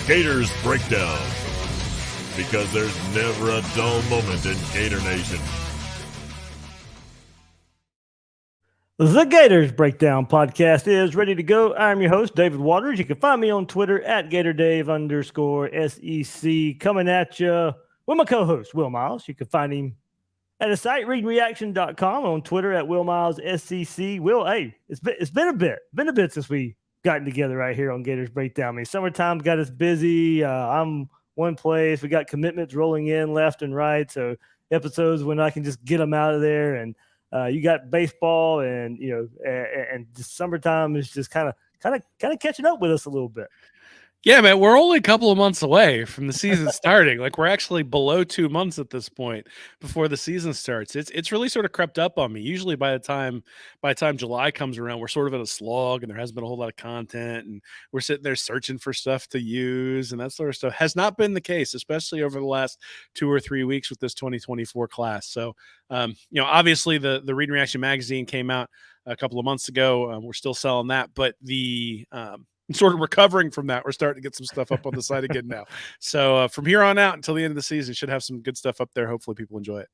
Gators Breakdown, because there's never a dull moment in Gator Nation. The Gators Breakdown podcast is ready to go. I'm your host, David Waters. You can find me on Twitter at GatorDave_SEC. Coming at you with my co-host, Will Miles. You can find him at the site, readreaction.com, on Twitter at WillMilesSEC. Will, hey, it's been a bit since we gotten together right here on Gators Breakdown. I mean, summertime got us busy. I'm one place. We got commitments rolling in left and right. So episodes when I can just get them out of there. And you got baseball, and and the summertime is just kind of catching up with us a little bit. Yeah, man, we're only a couple of months away from the season starting. Like, we're actually below 2 months at this point before the season starts. It's really sort of crept up on me. Usually by the time July comes around, we're sort of in a slog and there hasn't been a whole lot of content, and we're sitting there searching for stuff to use and that sort of stuff. Has not been the case, especially over the last 2 or 3 weeks with this 2024 class. So, obviously the Read and Reaction magazine came out a couple of months ago. We're still selling that, but the sort of recovering from that. We're starting to get some stuff up on the site again now. So from here on out until the end of the season, should have some good stuff up there. Hopefully people enjoy it.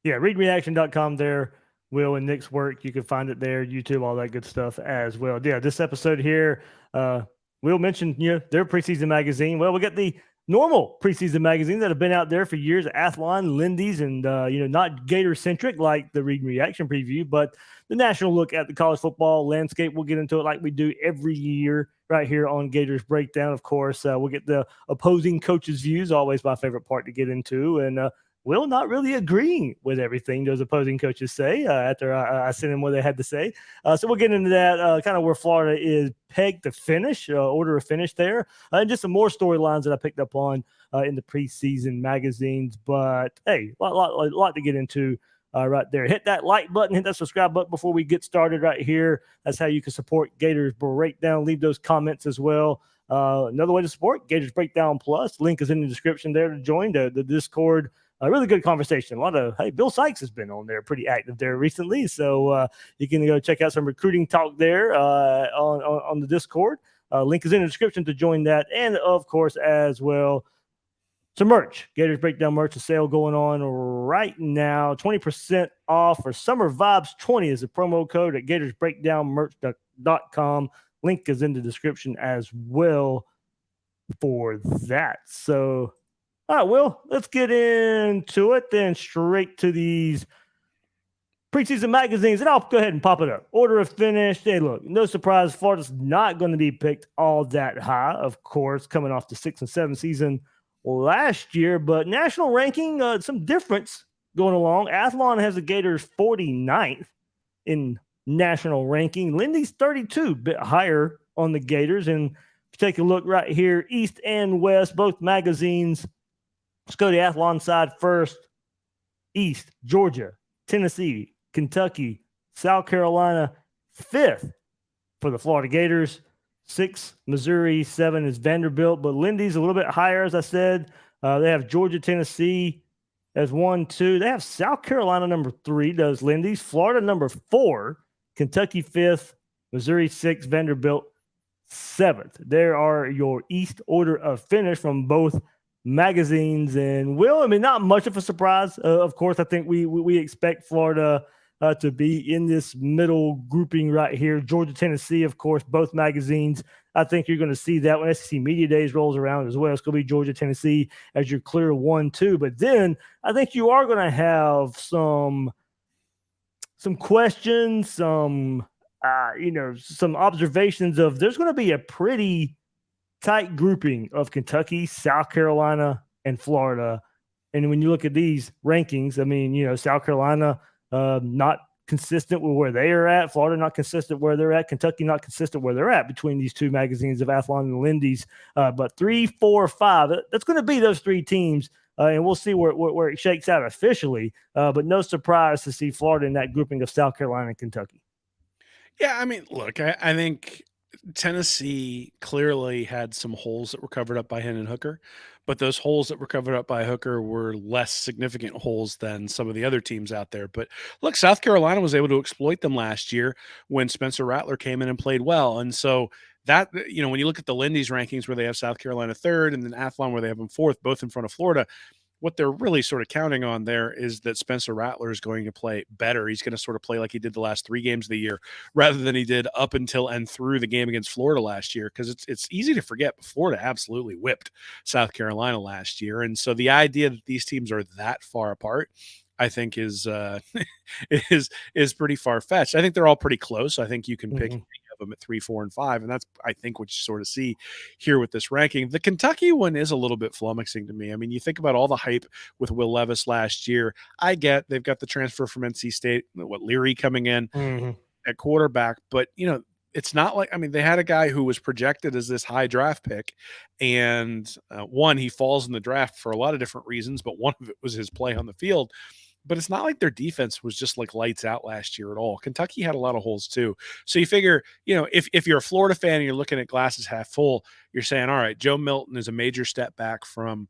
Yeah, readreaction.com there. Will and Nick's work. You can find it there, YouTube, all that good stuff as well. Yeah, this episode here, Will mentioned, their preseason magazine. Well, we got the normal preseason magazines that have been out there for years, Athlon, Lindy's, and, not Gator-centric like the Read and Reaction preview, but the national look at the college football landscape. We'll get into it like we do every year right here on Gators Breakdown. Of course, we'll get the opposing coaches' views, always my favorite part to get into, and Will not really agreeing with everything those opposing coaches say after I sent him what they had to say. So we'll get into that, kind of where Florida is pegged to finish, order of finish there, and just some more storylines that I picked up on in the preseason magazines. But, hey, a lot to get into right there. Hit that like button, hit that subscribe button before we get started right here. That's how you can support Gators Breakdown. Leave those comments as well. Another way to support Gators Breakdown Plus, link is in the description there to join the Discord. A really good conversation. Bill Sykes has been on there, pretty active there recently. So you can go check out some recruiting talk there on the Discord. Link is in the description to join that. And, of course, as well, some merch. Gators Breakdown merch, a sale going on right now. 20% off for Summer Vibes 20 is the promo code at gatorsbreakdownmerch.com. Link is in the description as well for that. So, all right, Will, let's get into it then, straight to these preseason magazines, and I'll go ahead and pop it up. Order of finish. Hey, look, no surprise, Florida's not going to be picked all that high, of course, coming off the 6 and 7 season last year, but national ranking, some difference going along. Athlon has the Gators 49th in national ranking. Lindy's 32, bit higher on the Gators. And if you take a look right here, East and West, both magazines. Let's go to the Athlon side first. East, Georgia, Tennessee, Kentucky, South Carolina, 5th for the Florida Gators. 6, Missouri, 7 is Vanderbilt, but Lindy's a little bit higher, as I said. They have Georgia, Tennessee as 1, 2. They have South Carolina number 3, does Lindy's. Florida number 4, Kentucky 5th, Missouri 6th, Vanderbilt 7th. There are your East order of finish from both magazines. And Will, not much of a surprise. Of course, I think we expect Florida to be in this middle grouping right here. Georgia, Tennessee, of course, both magazines. I think you're going to see that when SEC Media Days rolls around as well. It's going to be Georgia, Tennessee as your clear 1, 2. But then I think you are going to have some questions, some observations of there's going to be a pretty tight grouping of Kentucky, South Carolina, and Florida. And when you look at these rankings, South Carolina not consistent with where they are at. Florida not consistent where they're at. Kentucky not consistent where they're at between these two magazines of Athlon and Lindy's. But 3, 4, 5, that's going to be those 3 teams. And we'll see where it shakes out officially. But no surprise to see Florida in that grouping of South Carolina and Kentucky. Yeah, look, I think Tennessee clearly had some holes that were covered up by Hendon Hooker, but those holes that were covered up by Hooker were less significant holes than some of the other teams out there. But look, South Carolina was able to exploit them last year when Spencer Rattler came in and played well. And so that, when you look at the Lindy's rankings where they have South Carolina third and then Athlon where they have them fourth, both in front of Florida, what they're really sort of counting on there is that Spencer Rattler is going to play better. He's going to sort of play like he did the last 3 games of the year rather than he did up until and through the game against Florida last year, because it's easy to forget, but Florida absolutely whipped South Carolina last year. And so the idea that these teams are that far apart, I think is is pretty far-fetched. I think they're all pretty close. I think you can pick any of them at 3, 4, and 5, and that's, I think, what you sort of see here with this ranking. The Kentucky one is a little bit flummoxing to me. I mean, you think about all the hype with Will Levis last year. I get they've got the transfer from NC State, Leary coming in at quarterback, but it's not like, I mean, they had a guy who was projected as this high draft pick, and one, he falls in the draft for a lot of different reasons, but one of it was his play on the field. But it's not like their defense was just like lights out last year at all. Kentucky had a lot of holes too. So you figure, if you're a Florida fan and you're looking at glasses half full, you're saying, all right, Joe Milton is a major step back from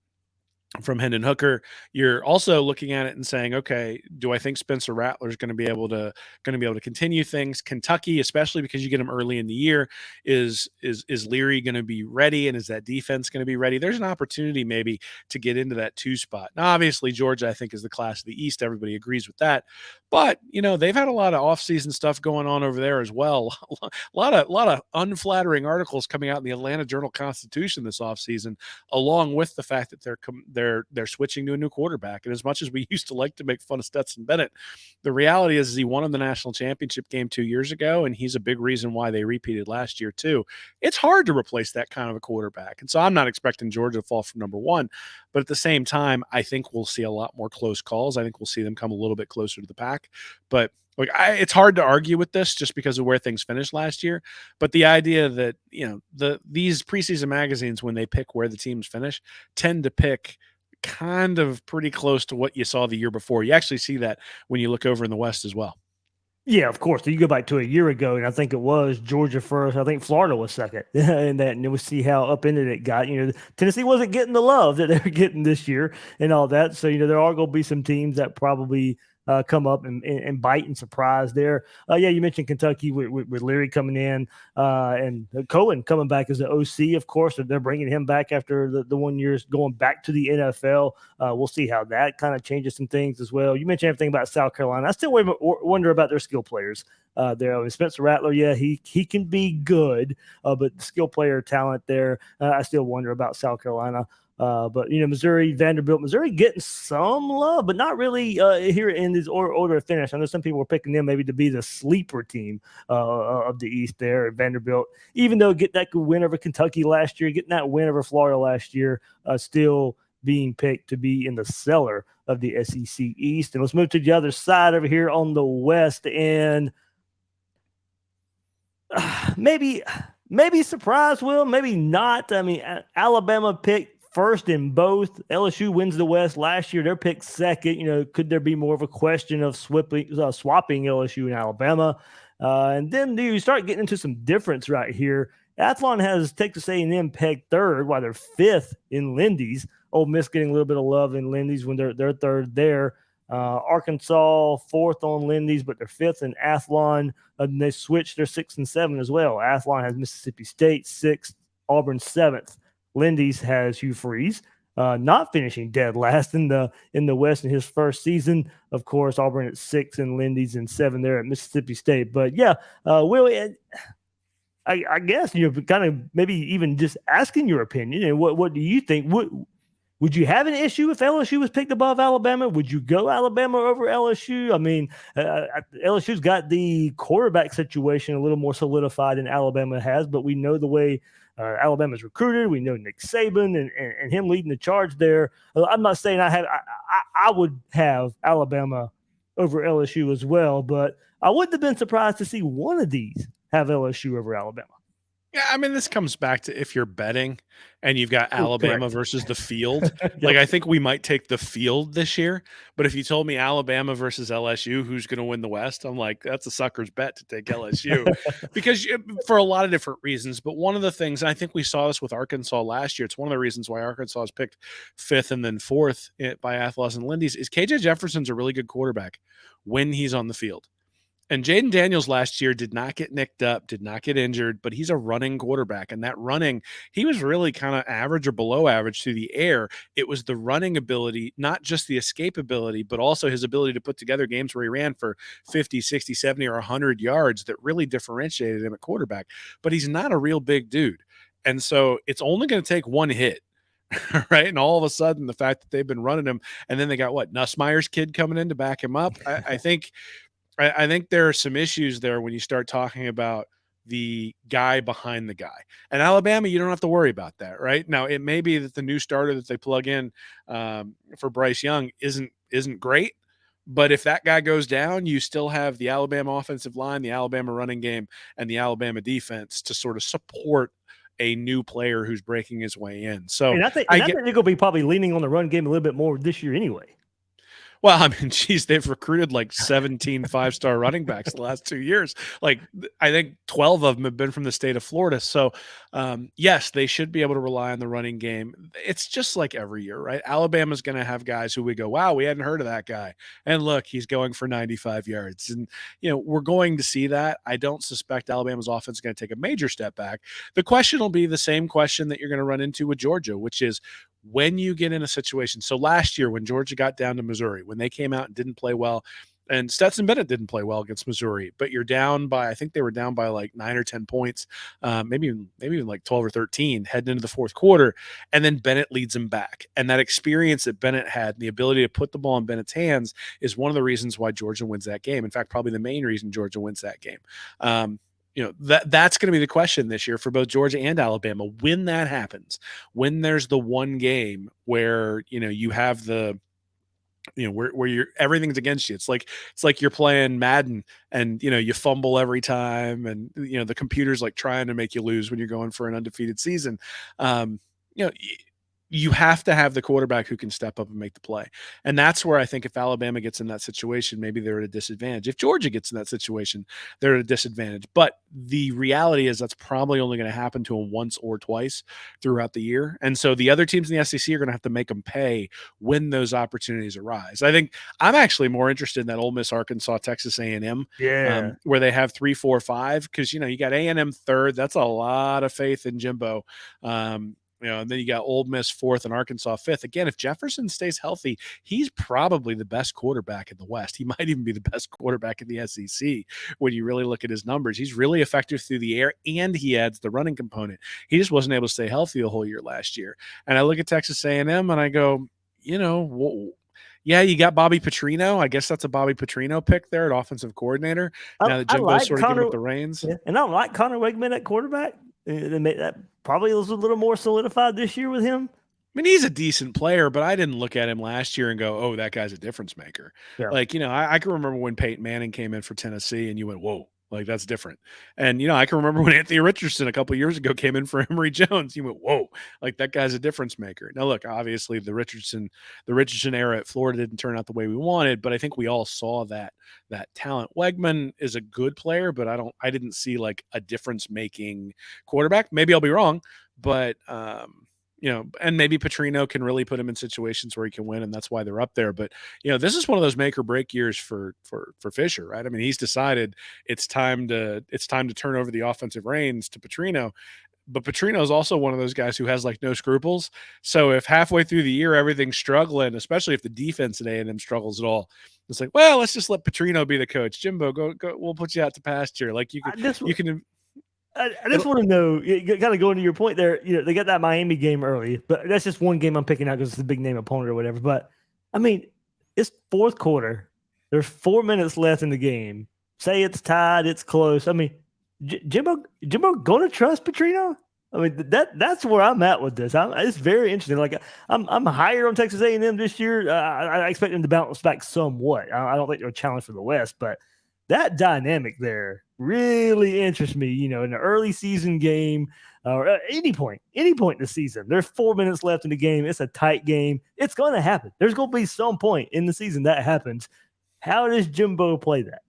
Hendon Hooker. You're also looking at it and saying, okay, do I think Spencer Rattler is going to be able to continue things? Kentucky, especially because you get him early in the year, is Leary going to be ready, and is that defense going to be ready? There's an opportunity maybe to get into that 2 spot. Now, obviously, Georgia, I think, is the class of the East. Everybody agrees with that. But they've had a lot of offseason stuff going on over there as well. A lot of unflattering articles coming out in the Atlanta Journal-Constitution this offseason, along with the fact that they're switching to a new quarterback. And as much as we used to like to make fun of Stetson Bennett, the reality is he won in the national championship game 2 years ago, and he's a big reason why they repeated last year too. It's hard to replace that kind of a quarterback. And so I'm not expecting Georgia to fall from number 1, but at the same time, I think we'll see a lot more close calls. I think we'll see them come a little bit closer to the pack. But it's hard to argue with this just because of where things finished last year. But the idea that, these preseason magazines, when they pick where the teams finish, tend to pick kind of pretty close to what you saw the year before. You actually see that when you look over in the West as well. Yeah, of course. So you go back to a year ago, and I think it was Georgia first. I think Florida was second, and then we'll see how upended it got. Tennessee wasn't getting the love that they're getting this year, and all that. So there are going to be some teams that probably come up and bite and surprise there. Yeah, you mentioned Kentucky with Leary coming in and Cohen coming back as the OC, of course. They're bringing him back after the 1 year going back to the NFL. We'll see how that kind of changes some things as well. You mentioned everything about South Carolina. I still wonder about their skill players there. I mean, Spencer Rattler, yeah, he can be good, but skill player talent there, I still wonder about South Carolina. But Missouri, Vanderbilt, Missouri getting some love, but not really here in this order of finish. I know some people were picking them maybe to be the sleeper team of the East there at Vanderbilt, even though getting that good win over Kentucky last year, getting that win over Florida last year, still being picked to be in the cellar of the SEC East. And let's move to the other side over here on the West, and maybe surprise, Will, maybe not. I mean, Alabama picked first in both. LSU wins the West last year. They're picked second. Could there be more of a question of swapping LSU and Alabama? And then you start getting into some difference right here. Athlon has Texas A&M pegged third, while they're fifth in Lindy's. Ole Miss getting a little bit of love in Lindy's when they're third there. Arkansas fourth on Lindy's, but they're fifth in Athlon. And they switched. They're 6 and 7 as well. Athlon has Mississippi State sixth, Auburn seventh. Lindy's has Hugh Freeze, not finishing dead last in the West in his first season. Of course, Auburn at 6 and Lindy's and 7 there at Mississippi State. But yeah, Will, I guess kind of maybe even just asking your opinion. And what do you think? Would you have an issue if LSU was picked above Alabama? Would you go Alabama over LSU? I mean, LSU's got the quarterback situation a little more solidified than Alabama has, but we know the way Alabama's recruited. We know Nick Saban and him leading the charge there. I'm not saying I would have Alabama over LSU as well, but I wouldn't have been surprised to see one of these have LSU over Alabama. Yeah, I mean, this comes back to if you're betting and you've got Alabama correct. versus the field. Like, I think we might take the field this year. But if you told me Alabama versus LSU, who's going to win the West? I'm like, that's a sucker's bet to take LSU because for a lot of different reasons. But one of the things, and I think we saw this with Arkansas last year, it's one of the reasons why Arkansas is picked fifth and then fourth by Athlon and Lindy's, is KJ Jefferson's a really good quarterback when he's on the field. And Jaden Daniels last year did not get nicked up, did not get injured, but he's a running quarterback. And that running, he was really kind of average or below average through the air. It was the running ability, not just the escape ability, but also his ability to put together games where he ran for 50, 60, 70, or 100 yards that really differentiated him at quarterback. But he's not a real big dude. And so it's only going to take one hit. Right. And all of a sudden, the fact that they've been running him, and then they got what, Nussmeier's kid coming in to back him up. I think there are some issues there when you start talking about the guy behind the guy. And Alabama, you don't have to worry about that, right? Now, it may be that the new starter that they plug in for Bryce Young isn't great, but if that guy goes down, you still have the Alabama offensive line, the Alabama running game, and the Alabama defense to sort of support a new player who's breaking his way in. So and I think they're going to be probably leaning on the run game a little bit more this year anyway. Well, I mean, geez, they've recruited like 17 five-star running backs the last 2 years. Like, I think 12 of them have been from the state of Florida. So, yes, they should be able to rely on the running game. It's just like every year, right? Alabama's going to have guys who we go, wow, we hadn't heard of that guy. And look, he's going for 95 yards. And, we're going to see that. I don't suspect Alabama's offense is going to take a major step back. The question will be the same question that you're going to run into with Georgia, which is, when you get in a situation. So last year when Georgia got down to Missouri, when they came out and didn't play well, and Stetson Bennett didn't play well against Missouri, but you're down by, I think they were down by like 9 or 10 points, maybe even like 12 or 13 heading into the fourth quarter. And then Bennett leads them back. And that experience that Bennett had and the ability to put the ball in Bennett's hands is one of the reasons why Georgia wins that game. In fact, probably the main reason Georgia wins that game. That's going to be the question this year for both Georgia and Alabama. When that happens, when there's the one game where, you have the, where you're, everything's against you. It's like you're playing Madden and, you fumble every time. And, the computer's like trying to make you lose when you're going for an undefeated season. You have to have the quarterback who can step up and make the play. And that's where I think if Alabama gets in that situation, maybe they're at a disadvantage. If Georgia gets in that situation, they're at a disadvantage. But the reality is that's probably only going to happen to them once or twice throughout the year. And so the other teams in the SEC are going to have to make them pay when those opportunities arise. I think I'm actually more interested in that Ole Miss, Arkansas, Texas A&M, where they have 3, 4, 5, because, you got A&M third. That's a lot of faith in Jimbo. And then you got Ole Miss fourth and Arkansas fifth. Again, if Jefferson stays healthy, he's probably the best quarterback in the West. He might even be the best quarterback in the SEC when you really look at his numbers. He's really effective through the air, and he adds the running component. He just wasn't able to stay healthy the whole year last year. And I look at Texas A&M and I go, yeah, you got Bobby Petrino. I guess that's a Bobby Petrino pick there at offensive coordinator. Now that Jimbo's sort of giving up the reins. Yeah. And I like Connor Wegman at quarterback. That probably was a little more solidified this year with him. I mean, he's a decent player, but I didn't look at him last year and go, oh, that guy's a difference maker. Yeah. Like, I can remember when Peyton Manning came in for Tennessee and you went, whoa, like that's different. And, I can remember when Anthony Richardson a couple of years ago came in for Emory Jones. You went, whoa, like that guy's a difference maker. Now, look, obviously the Richardson era at Florida didn't turn out the way we wanted, but I think we all saw that talent. Wegman is a good player, but I didn't see like a difference making quarterback. Maybe I'll be wrong, but, and maybe Petrino can really put him in situations where he can win, and that's why they're up there. But this is one of those make or break years for Fisher, right? I mean, he's decided it's time to turn over the offensive reins to Petrino. But Petrino is also one of those guys who has like no scruples. So if halfway through the year everything's struggling, especially if the defense at A&M struggles at all, it's like, well, let's just let Petrino be the coach. Jimbo, go. We'll put you out to pasture. Like you can. I just want to know, you got to go into your point there. They got that Miami game early, but that's just one game I'm picking out because it's a big name opponent or whatever. But I mean, it's fourth quarter. There's 4 minutes left in the game. Say it's tied, it's close. I mean, Jimbo going to trust Petrino? I mean, that's where I'm at with this. It's very interesting. Like I'm higher on Texas A&M this year. I expect them to bounce back somewhat. I don't think they're a challenge for the West, but that dynamic there really interests me. In the early season game or any point in the season, there's 4 minutes left in the game. It's a tight game. It's going to happen. There's going to be some point in the season that happens. How does Jimbo play that?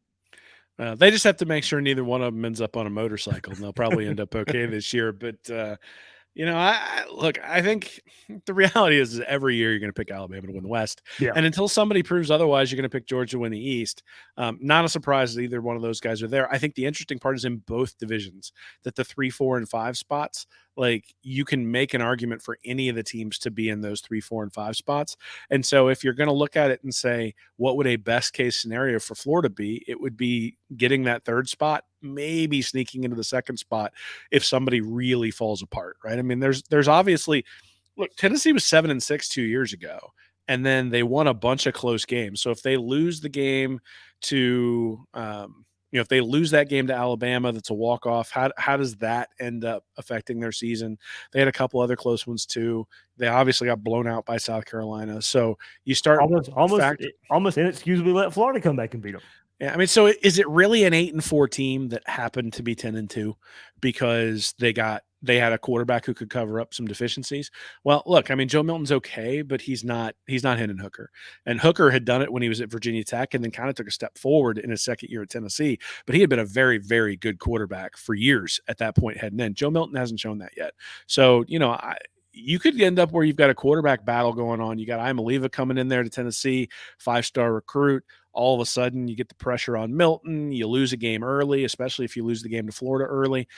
They just have to make sure neither one of them ends up on a motorcycle, and they'll probably end up okay this year. But I think the reality is every year you're going to pick Alabama to win the West. Yeah. And until somebody proves otherwise, you're going to pick Georgia to win the East. Not a surprise that either one of those guys are there. I think the interesting part is in both divisions that the 3, 4, and 5 spots, like you can make an argument for any of the teams to be in those 3, 4, and 5 spots. And so if you're going to look at it and say, what would a best case scenario for Florida be? It would be getting that 3rd spot, maybe sneaking into the 2nd spot if somebody really falls apart, right? I mean, there's obviously, look, Tennessee was 7-6 2 years ago, and then they won a bunch of close games. So if they lose the game to, if they lose that game to Alabama, that's a walk off. How does that end up affecting their season? They had a couple other close ones too. They obviously got blown out by South Carolina. So you start almost inexcusably let Florida come back and beat them. Yeah, I mean, so is it really an 8-4 team that happened to be 10-2 because they had a quarterback who could cover up some deficiencies? Well, look, I mean, Joe Milton's okay, but he's not Hendon Hooker. And Hooker had done it when he was at Virginia Tech and then kind of took a step forward in his 2nd year at Tennessee. But he had been a very, very good quarterback for years at that point heading in. Joe Milton hasn't shown that yet. So, you could end up where you've got a quarterback battle going on. You got Imaliva coming in there to Tennessee, 5-star recruit. All of a sudden, you get the pressure on Milton. You lose a game early, especially if you lose the game to Florida early.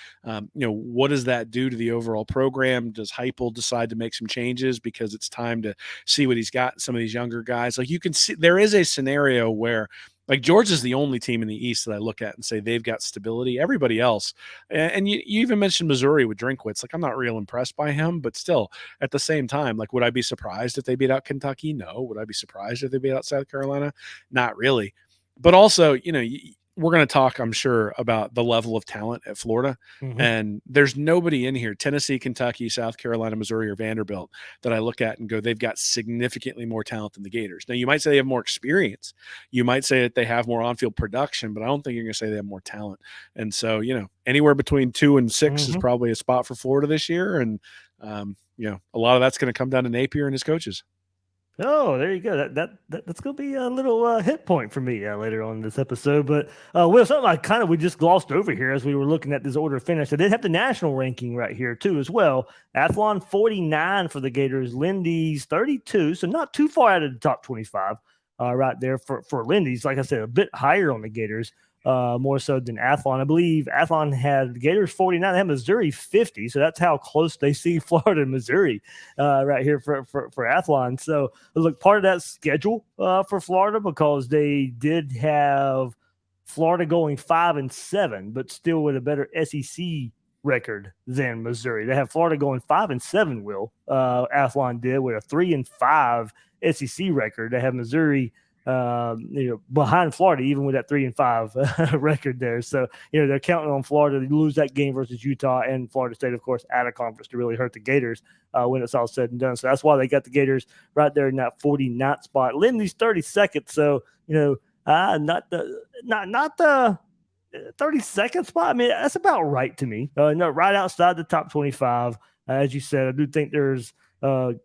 What does that do to the overall program? Does Heupel decide to make some changes because it's time to see what he's got in some of these younger guys? Like you can see, there is a scenario where, like Georgia's the only team in the East that I look at and say they've got stability. Everybody else, and you even mentioned Missouri with Drinkwitz. Like I'm not real impressed by him, but still, at the same time, like would I be surprised if they beat out Kentucky? No. Would I be surprised if they beat out South Carolina? Not really. But also, we're going to talk, I'm sure, about the level of talent at Florida. Mm-hmm. And there's nobody in here, Tennessee, Kentucky, South Carolina, Missouri, or Vanderbilt, that I look at and go, they've got significantly more talent than the Gators. Now, you might say they have more experience. You might say that they have more on-field production, but I don't think you're going to say they have more talent. And so, anywhere between 2 and 6 is probably a spot for Florida this year. And, a lot of that's going to come down to Napier and his coaches. Oh, there you go. That's going to be a little hit point for me later on in this episode. But Will, something we just glossed over here as we were looking at this order of finish. I did have the national ranking right here too as well. Athlon 49 for the Gators, Lindy's 32, so not too far out of the top 25 right there for Lindy's. Like I said, a bit higher on the Gators. More so than Athlon. I believe Athlon had the Gators 49, they had Missouri 50, so that's how close they see Florida and Missouri right here for Athlon. So look, part of that schedule for Florida, because they did have Florida going 5-7, but still with a better SEC record than Missouri. They have Florida going 5-7. Will Athlon did with a 3-5 SEC record. They have Missouri behind Florida, even with that 3-5 record there. So, they're counting on Florida to lose that game versus Utah and Florida State, of course, out of conference to really hurt the Gators when it's all said and done. So that's why they got the Gators right there in that 49th spot. Lindy's 32nd. So, not the 32nd spot. I mean, that's about right to me. No, right outside the top 25. As you said, I do think there's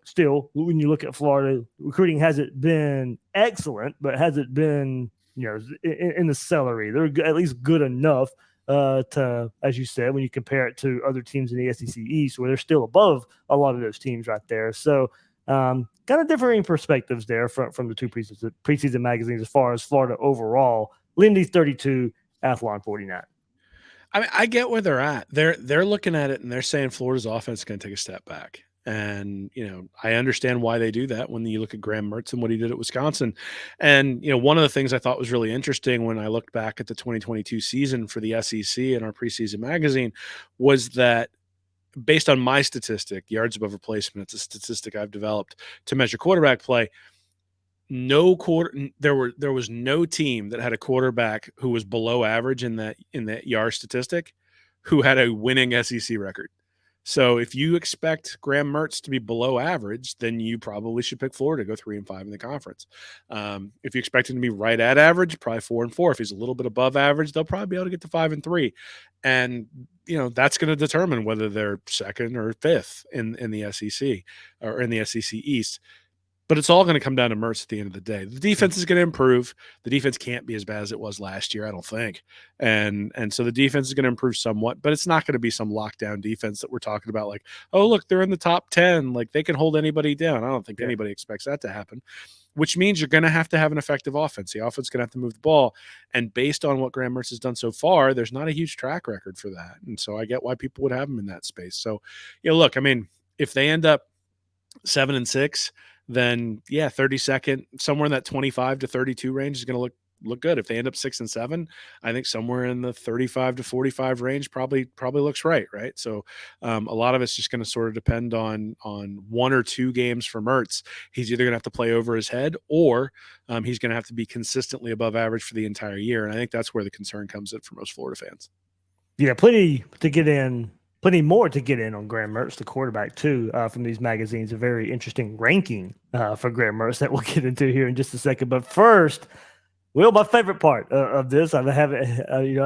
still, when you look at Florida, recruiting hasn't been excellent, but hasn't been, in the celery. They're at least good enough to, as you said, when you compare it to other teams in the SEC East, where they're still above a lot of those teams right there. So kind of differing perspectives there from the two preseason magazines as far as Florida overall. Lindy's 32, Athlon 49. I mean, I get where they're at. They're looking at it and they're saying Florida's offense is going to take a step back. And, I understand why they do that when you look at Graham Mertz and what he did at Wisconsin. And, one of the things I thought was really interesting when I looked back at the 2022 season for the SEC in our preseason magazine was that based on my statistic, yards above replacement, it's a statistic I've developed to measure quarterback play. There was no team that had a quarterback who was below average in that yard statistic who had a winning SEC record. So if you expect Graham Mertz to be below average, then you probably should pick Florida to go 3-5 in the conference. If you expect him to be right at average, probably 4-4. If he's a little bit above average, they'll probably be able to get to 5-3. And, that's going to determine whether they're second or fifth in the SEC or in the SEC East. But it's all going to come down to Mertz at the end of the day. The defense is going to improve. The defense can't be as bad as it was last year, I don't think. And so the defense is going to improve somewhat, but it's not going to be some lockdown defense that we're talking about like, oh, look, they're in the top 10. Like they can hold anybody down. I don't think anybody expects that to happen, which means you're going to have an effective offense. The offense is going to have to move the ball. And based on what Graham Mertz has done so far, there's not a huge track record for that. And so I get why people would have him in that space. So, look, I mean, if they end up 7-6, then 32nd, somewhere in that 25 to 32 range is going to look good. If they end up 6-7, I think somewhere in the 35 to 45 range probably looks right. So a lot of it's just going to sort of depend on 1 or 2 games for Mertz. He's either going to have to play over his head or he's going to have to be consistently above average for the entire year. And I think that's where the concern comes in for most Florida fans. Yeah, plenty more to get in on Graham Mertz, the quarterback, too, from these magazines. A very interesting ranking for Graham Mertz that we'll get into here in just a second. But first, Will, my favorite part of this, I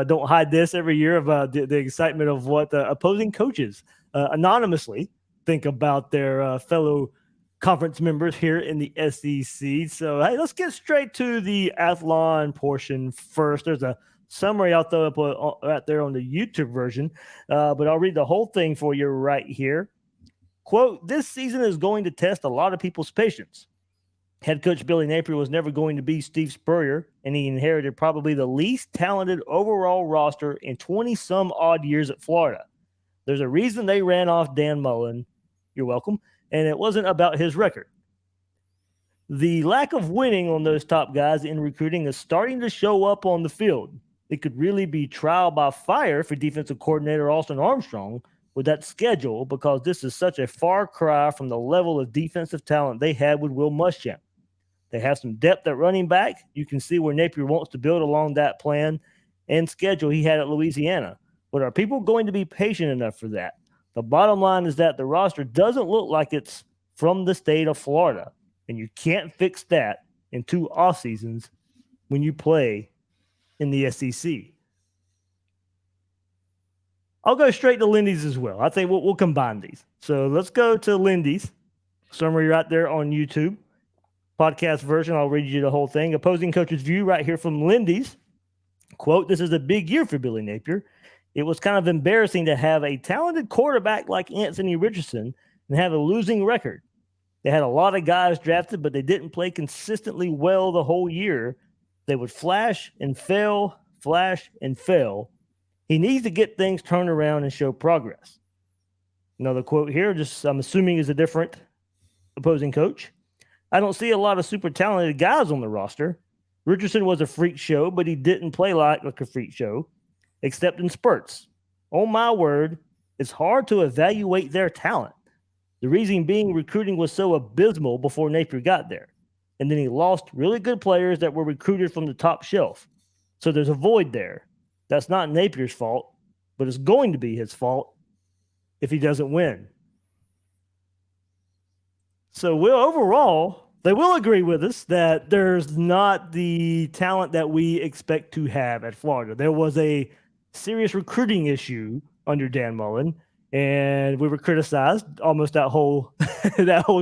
don't hide this every year about the excitement of what opposing coaches anonymously think about their fellow conference members here in the SEC. So, hey, let's get straight to the Athlon portion first. There's a summary I'll throw up out there on the YouTube version, but I'll read the whole thing for you right here. Quote, "This season is going to test a lot of people's patience. Head coach Billy Napier was never going to be Steve Spurrier, and he inherited probably the least talented overall roster in 20-some-odd years at Florida. There's a reason they ran off Dan Mullen. You're welcome. And it wasn't about his record. The lack of winning on those top guys in recruiting is starting to show up on the field. It could really be trial by fire for defensive coordinator Austin Armstrong with that schedule, because this is such a far cry from the level of defensive talent they had with Will Muschamp. They have some depth at running back. You can see where Napier wants to build along that plan and schedule he had at Louisiana. But are people going to be patient enough for that? The bottom line is that the roster doesn't look like it's from the state of Florida, and you can't fix that in 2 off seasons when you play in the SEC. I'll go straight to Lindy's as well. I think we'll combine these. So let's go to Lindy's summary right there on YouTube. Podcast version, I'll read you the whole thing. Opposing coach's view right here from Lindy's. Quote, "This is a big year for Billy Napier. It was kind of embarrassing to have a talented quarterback like Anthony Richardson and have a losing record. They had a lot of guys drafted, but they didn't play consistently well the whole year. They would flash and fail. He needs to get things turned around and show progress." Another quote here, just I'm assuming is a different opposing coach. "I don't see a lot of super talented guys on the roster. Richardson was a freak show, but he didn't play like a freak show, except in spurts. On my word, it's hard to evaluate their talent. The reason being recruiting was so abysmal before Napier got there. And then he lost really good players that were recruited from the top shelf. So there's a void there. That's not Napier's fault, but it's going to be his fault if he doesn't win." So overall, they will agree with us that there's not the talent that we expect to have at Florida. There was a serious recruiting issue under Dan Mullen, and we were criticized almost that whole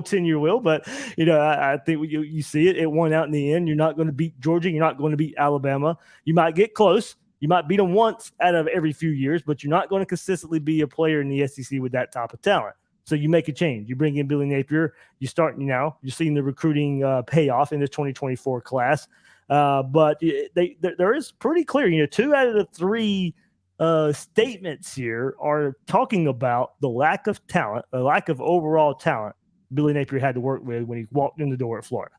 tenure, Will. But I think you see it. It won out in the end. You're not going to beat Georgia. You're not going to beat Alabama. You might get close. You might beat them once out of every few years, but you're not going to consistently be a player in the SEC with that type of talent. So you make a change. You bring in Billy Napier. You start now. You're seeing the recruiting payoff in the 2024 class. But there is pretty clear. 2 out of the 3 statements here are talking about the lack of talent, the lack of overall talent Billy Napier had to work with when he walked in the door at Florida.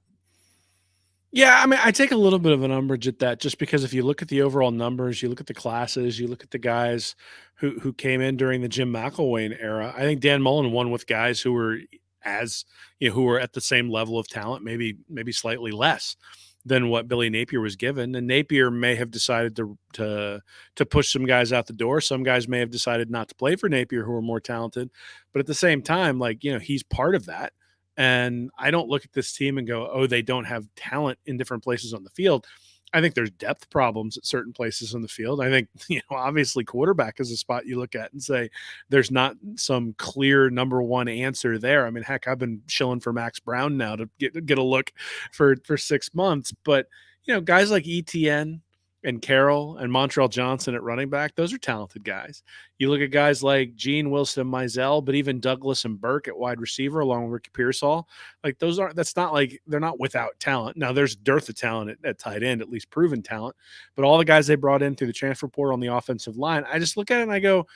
Yeah, I mean, I take a little bit of an umbrage at that, just because if you look at the overall numbers, you look at the classes, you look at the guys who came in during the Jim McElwain era. I think Dan Mullen won with guys who were who were at the same level of talent, maybe slightly less than what Billy Napier was given. And Napier may have decided to push some guys out the door. Some guys may have decided not to play for Napier who were more talented. But at the same time, he's part of that. And I don't look at this team and go, oh, they don't have talent in different places on the field. I think there's depth problems at certain places in the field. I think, obviously quarterback is a spot you look at and say there's not some clear number one answer there. I mean, heck, I've been shilling for Max Brown now to get a look for 6 months. But, guys like ETN and Carroll and Montreal Johnson at running back, those are talented guys. You look at guys like Gene Wilson, Mizell, but even Douglas and Burke at wide receiver, along with Ricky Pearsall, like that's not like they're not without talent. Now there's dearth of talent at tight end, at least proven talent, but all the guys they brought in through the transfer portal on the offensive line, I just look at it and I go,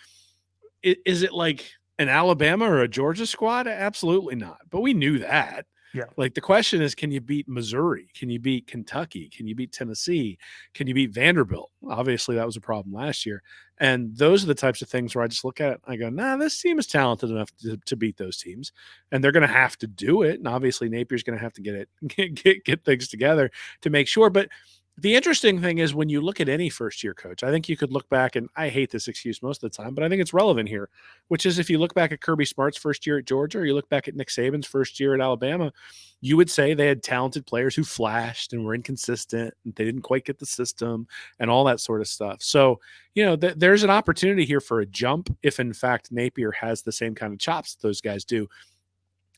is it like an Alabama or a Georgia squad? Absolutely not. But we knew that. Yeah. Like the question is, can you beat Missouri? Can you beat Kentucky? Can you beat Tennessee? Can you beat Vanderbilt? Obviously, that was a problem last year. And those are the types of things where I just look at it and I go, nah, this team is talented enough to beat those teams. And they're going to have to do it. And obviously, Napier's going to have to get things together to make sure. But the interesting thing is when you look at any first-year coach, I think you could look back, and I hate this excuse most of the time, but I think it's relevant here, which is if you look back at Kirby Smart's first year at Georgia or you look back at Nick Saban's first year at Alabama, you would say they had talented players who flashed and were inconsistent, and they didn't quite get the system and all that sort of stuff. So, there's an opportunity here for a jump if, in fact, Napier has the same kind of chops that those guys do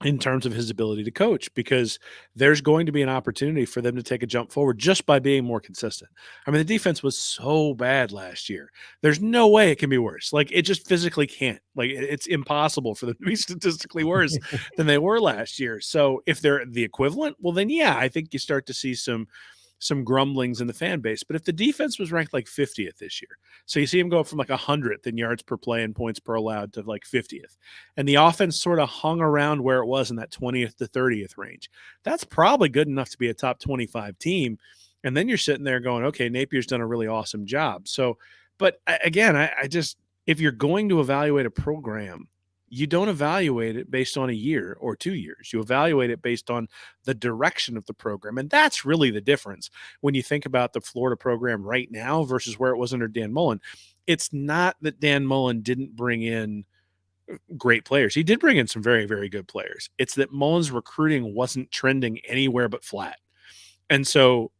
in terms of his ability to coach, because there's going to be an opportunity for them to take a jump forward just by being more consistent. I mean, the defense was so bad last year. There's no way it can be worse. Like, it just physically can't. Like, it's impossible for them to be statistically worse than they were last year. So if they're the equivalent, well, then, yeah, I think you start to see some grumblings in the fan base. But if the defense was ranked like 50th this year, so you see him go from like 100th in yards per play and points per allowed to like 50th, and the offense sort of hung around where it was in that 20th to 30th range, that's probably good enough to be a top 25 team. And then you're sitting there going, okay, Napier's done a really awesome job. So, but again, I just, if you're going to evaluate a program, you don't evaluate it based on a year or 2 years. You evaluate it based on the direction of the program. And that's really the difference when you think about the Florida program right now versus where it was under Dan Mullen. It's not that Dan Mullen didn't bring in great players. He did bring in some very, very good players. It's that Mullen's recruiting wasn't trending anywhere but flat. And so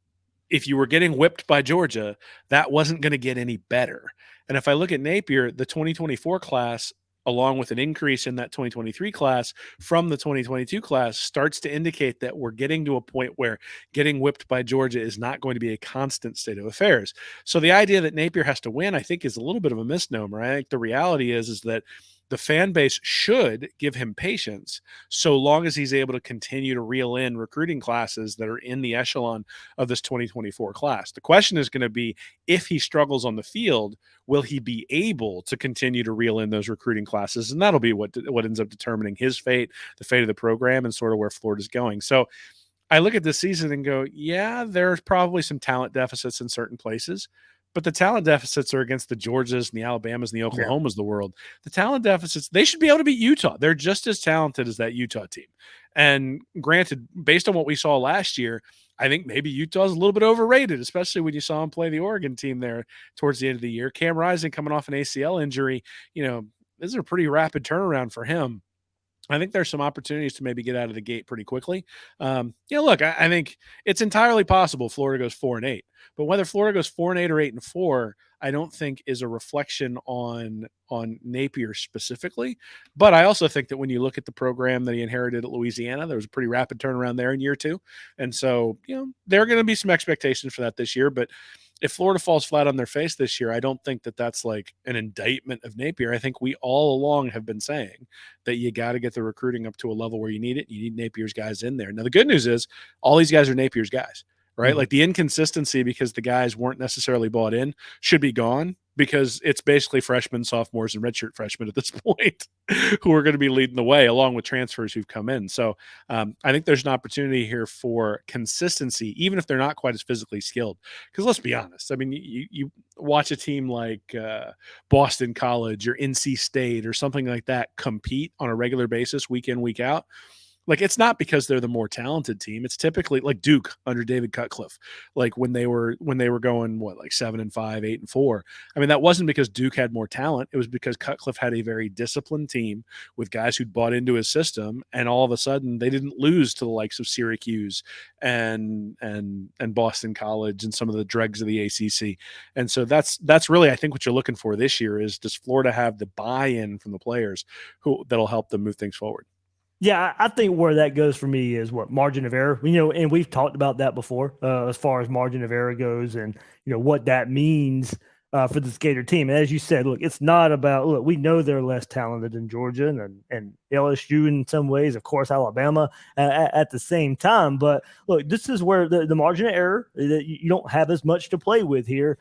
if you were getting whipped by Georgia, that wasn't going to get any better. And if I look at Napier, the 2024 class, along with an increase in that 2023 class from the 2022 class, starts to indicate that we're getting to a point where getting whipped by Georgia is not going to be a constant state of affairs. So the idea that Napier has to win, I think, is a little bit of a misnomer. I think the reality is that the fan base should give him patience so long as he's able to continue to reel in recruiting classes that are in the echelon of this 2024 class. The question is going to be, if he struggles on the field, will he be able to continue to reel in those recruiting classes? And that'll be what ends up determining his fate, the fate of the program, and sort of where Florida's going. So I look at this season and go, yeah, there's probably some talent deficits in certain places, but the talent deficits are against the Georgias and the Alabamas and the Oklahomas of the world. The talent deficits, they should be able to beat Utah. They're just as talented as that Utah team. And granted, based on what we saw last year, I think maybe Utah's a little bit overrated, especially when you saw him play the Oregon team there towards the end of the year. Cam Rising coming off an ACL injury, this is a pretty rapid turnaround for him. I think there's some opportunities to maybe get out of the gate pretty quickly. Look, I think it's entirely possible Florida goes 4-8, but whether Florida goes 4-8 or 8-4, I don't think is a reflection on Napier specifically. But I also think that when you look at the program that he inherited at Louisiana, there was a pretty rapid turnaround there in year 2. And so, there are going to be some expectations for that this year, but if Florida falls flat on their face this year, I don't think that that's like an indictment of Napier. I think we all along have been saying that you got to get the recruiting up to a level where you need it. You need Napier's guys in there. Now, the good news is all these guys are Napier's guys, right? Mm-hmm. Like the inconsistency because the guys weren't necessarily bought in should be gone, because it's basically freshmen, sophomores, and redshirt freshmen at this point who are going to be leading the way, along with transfers who've come in. So I think there's an opportunity here for consistency, even if they're not quite as physically skilled. Because let's be honest, I mean, you watch a team like Boston College or NC State or something like that compete on a regular basis, week in, week out. Like, it's not because they're the more talented team. It's typically like Duke under David Cutcliffe. Like when they were going like 7-5, 8-4. I mean, that wasn't because Duke had more talent. It was because Cutcliffe had a very disciplined team with guys who'd bought into his system, and all of a sudden they didn't lose to the likes of Syracuse and Boston College and some of the dregs of the ACC. And so that's really, I think, what you're looking for this year is, does Florida have the buy-in from the players that'll help them move things forward? Yeah, I think where that goes for me is what margin of error. And we've talked about that before as far as margin of error goes, and what that means for the Gator team. And as you said, look, it's not about we know they're less talented than Georgia and LSU in some ways, of course, Alabama at the same time. But look, this is where the margin of error that you don't have as much to play with here.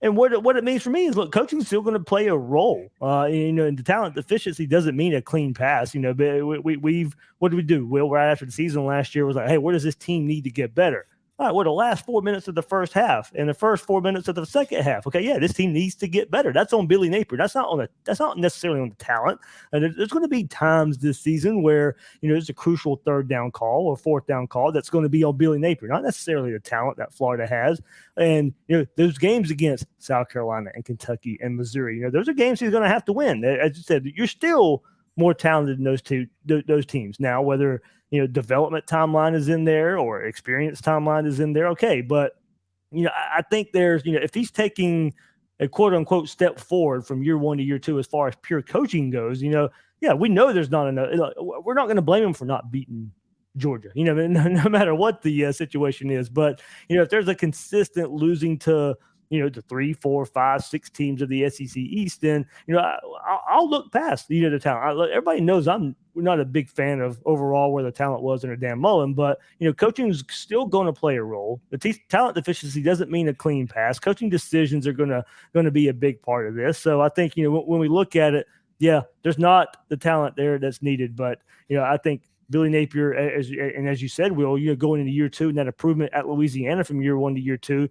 And what it means for me is, look, coaching's still going to play a role. And the talent deficiency doesn't mean a clean pass. But we've what did we do? Will, right after the season last year was like, hey, where does this team need to get better? All right, well, the last 4 minutes of the first half and the first 4 minutes of the second half. Okay, yeah, this team needs to get better. That's on Billy Napier. That's not necessarily on the talent. And there's going to be times this season where there's a crucial third down call or fourth down call that's going to be on Billy Napier, not necessarily the talent that Florida has. And those games against South Carolina and Kentucky and Missouri, those are games he's going to have to win. As you said, you're still more talented than those teams. Now, whether development timeline is in there or experience timeline is in there, okay. But I think there's if he's taking a quote unquote step forward from year 1 to year 2 as far as pure coaching goes, yeah, we know there's not enough. We're not going to blame him for not beating Georgia, no matter what the situation is. But if there's a consistent losing to the 3, 4, 5, 6 teams of the SEC East, then I'll look past the talent. Everybody knows we're not a big fan of overall where the talent was under Dan Mullen, but coaching is still going to play a role. The talent deficiency doesn't mean a clean pass. Coaching decisions are going to be a big part of this. So I think when we look at it, yeah, there's not the talent there that's needed, but I think Billy Napier, as you said, Will, going into year 2 and that improvement at Louisiana from year 1 to year 2.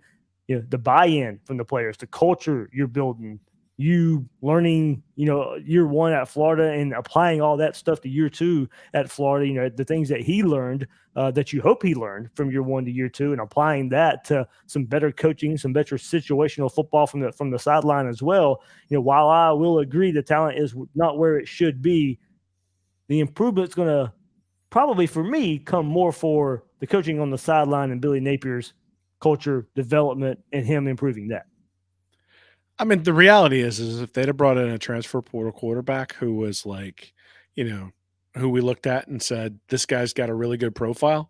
The buy-in from the players, the culture you're building, you learning, year 1 at Florida and applying all that stuff to year 2 at Florida, the things that he learned that you hope he learned from year 1 to year 2 and applying that to some better coaching, some better situational football from the sideline as well. While I will agree the talent is not where it should be, the improvement's going to probably, for me, come more for the coaching on the sideline and Billy Napier's culture development and him improving that. I mean, the reality is if they'd have brought in a transfer portal quarterback who was like, who we looked at and said, this guy's got a really good profile,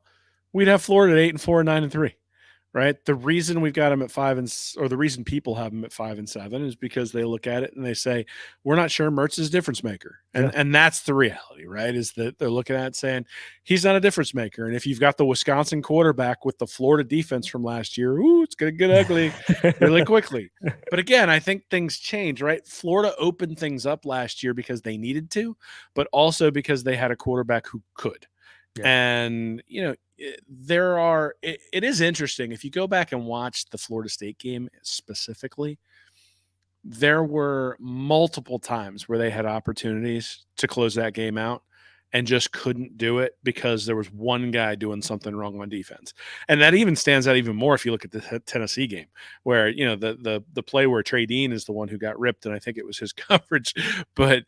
we'd have Florida at 8-4, 9-3. Right. The reason we've got him at 5 or the reason people have him at 5-7 is because they look at it and they say, we're not sure Mertz is a difference maker. And that's the reality, right? Is that they're looking at it saying he's not a difference maker. And if you've got the Wisconsin quarterback with the Florida defense from last year, it's going to get ugly really quickly. But again, I think things change, right? Florida opened things up last year because they needed to, but also because they had a quarterback who could. Yeah. And, it is interesting. If you go back and watch the Florida State game specifically, there were multiple times where they had opportunities to close that game out and just couldn't do it because there was one guy doing something wrong on defense. And that even stands out even more if you look at the Tennessee game where, the play where Trey Dean is the one who got ripped, and I think it was his coverage. But,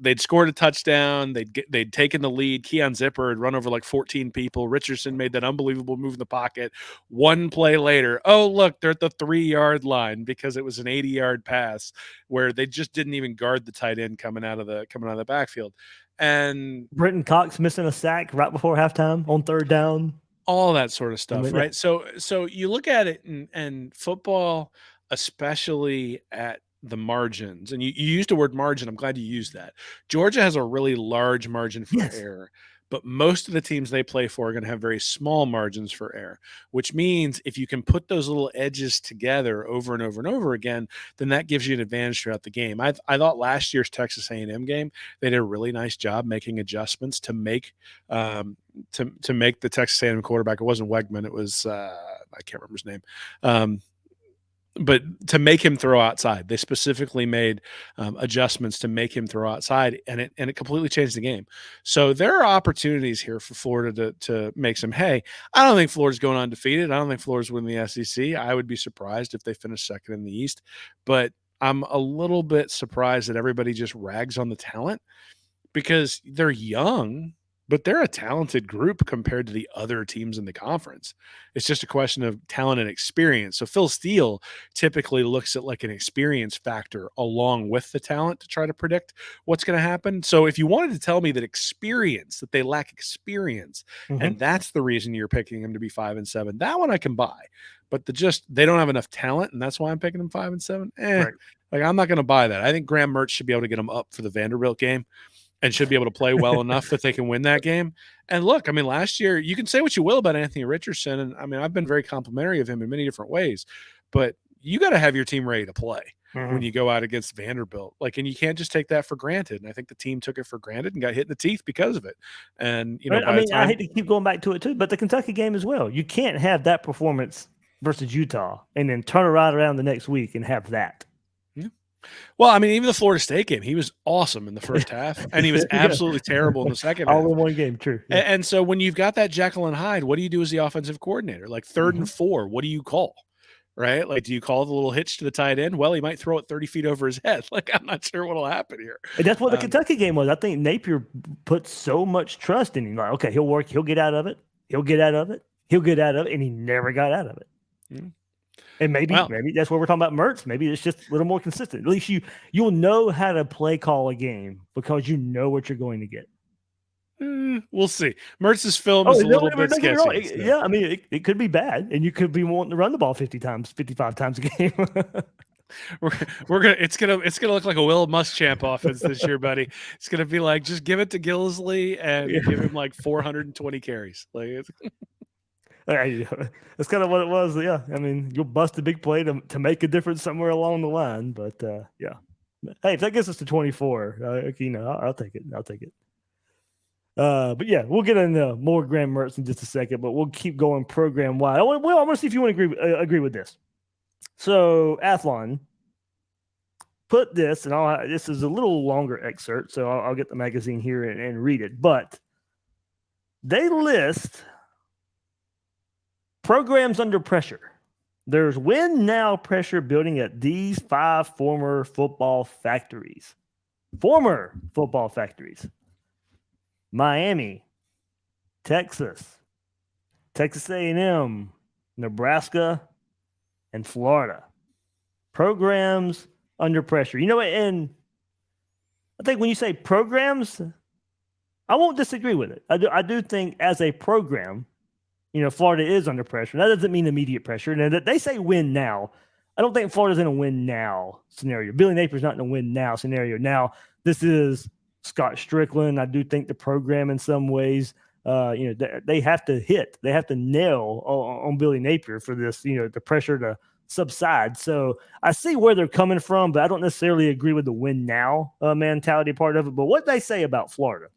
they'd scored a touchdown. They'd taken the lead. Keon Zipper had run over like 14 people. Richardson made that unbelievable move in the pocket. One play later, oh, look, they're at the 3-yard line because it was an 80-yard pass where they just didn't even guard the tight end coming out of the backfield. And Brenton Cox missing a sack right before halftime on third down. All that sort of stuff, right? So you look at it and football, especially at the margins, and you used the word margin. I'm glad you used that. Georgia has a really large margin for error, but most of the teams they play for are going to have very small margins for error, which means if you can put those little edges together over and over and over again, then that gives you an advantage throughout the game. I thought last year's Texas A&M game, they did a really nice job making adjustments to make to make the Texas A&M quarterback. It wasn't Wegman. It was I can't remember his name. but to make him throw outside, they specifically made adjustments to make him throw outside, and it completely changed the game. So there are opportunities here for Florida to make some hay. I don't think Florida's going undefeated. I don't think Florida's winning the SEC. I would be surprised if they finish second in the East, but I'm a little bit surprised that everybody just rags on the talent because they're young, but they're a talented group compared to the other teams in the conference. It's just a question of talent and experience. So Phil Steele typically looks at like an experience factor along with the talent to try to predict what's going to happen. So if you wanted to tell me that they lack experience, and that's the reason you're picking them to be 5-7, that one I can buy. But they don't have enough talent, and that's why I'm picking them 5-7. Right. Like I'm not going to buy that. I think Graham Mertz should be able to get them up for the Vanderbilt game and should be able to play well enough that they can win that game. And look, I mean, last year, you can say what you will about Anthony Richardson, and I mean, I've been very complimentary of him in many different ways, but you got to have your team ready to play when you go out against Vanderbilt. Like, and you can't just take that for granted. And I think the team took it for granted and got hit in the teeth because of it. And, you know, I hate to keep going back to it too, but the Kentucky game as well. You can't have that performance versus Utah and then turn around the next week and have that. Well, I mean, even the Florida State game, he was awesome in the first half, and he was absolutely terrible in the second half. All in one game, true. Yeah. And so when you've got that Jekyll and Hyde, what do you do as the offensive coordinator? Like 3rd and 4, what do you call? Right? Like, do you call the little hitch to the tight end? Well, he might throw it 30 feet over his head. Like, I'm not sure what'll happen here. And that's what the Kentucky game was. I think Napier put so much trust in him. Like, okay, he'll work. He'll get out of it. He'll get out of it. He'll get out of it. And he never got out of it. And maybe that's what we're talking about Mertz. Maybe it's just a little more consistent. At least you'll know how to play call a game because you know what you're going to get. We'll see. Mertz's film is a little bit sketchy. Yeah, I mean, it could be bad, and you could be wanting to run the ball 55 times a game. It's gonna look like a Will Muschamp offense this year, buddy. It's gonna be like just give it to Gillisley and give him like 420 carries. Like it's that's kind of what it was. Yeah, I mean, you'll bust a big play to make a difference somewhere along the line. But yeah, hey, if that gets us to 24, you know, I'll take it. I'll take it. But yeah, we'll get into more Graham Mertz in just a second. But we'll keep going program wide. I want to see if you want to agree with this. So Athlon put this, and this is a little longer excerpt, so I'll get the magazine here and read it. But they list programs under pressure. There's win now pressure building at these 5 former football factories. Miami, Texas, Texas A&M, Nebraska, and Florida. Programs under pressure. You know, and I think when you say programs, I won't disagree with it. I do think as a program, you know, Florida is under pressure. That doesn't mean immediate pressure. And they say win now. I don't think Florida's in a win now scenario. Billy Napier's not in a win now scenario. Now, this is Scott Strickland. I do think the program in some ways, you know, they have to hit. They have to nail on Billy Napier for this, you know, the pressure to subside. So I see where they're coming from, but I don't necessarily agree with the win now mentality part of it. But what they say about Florida.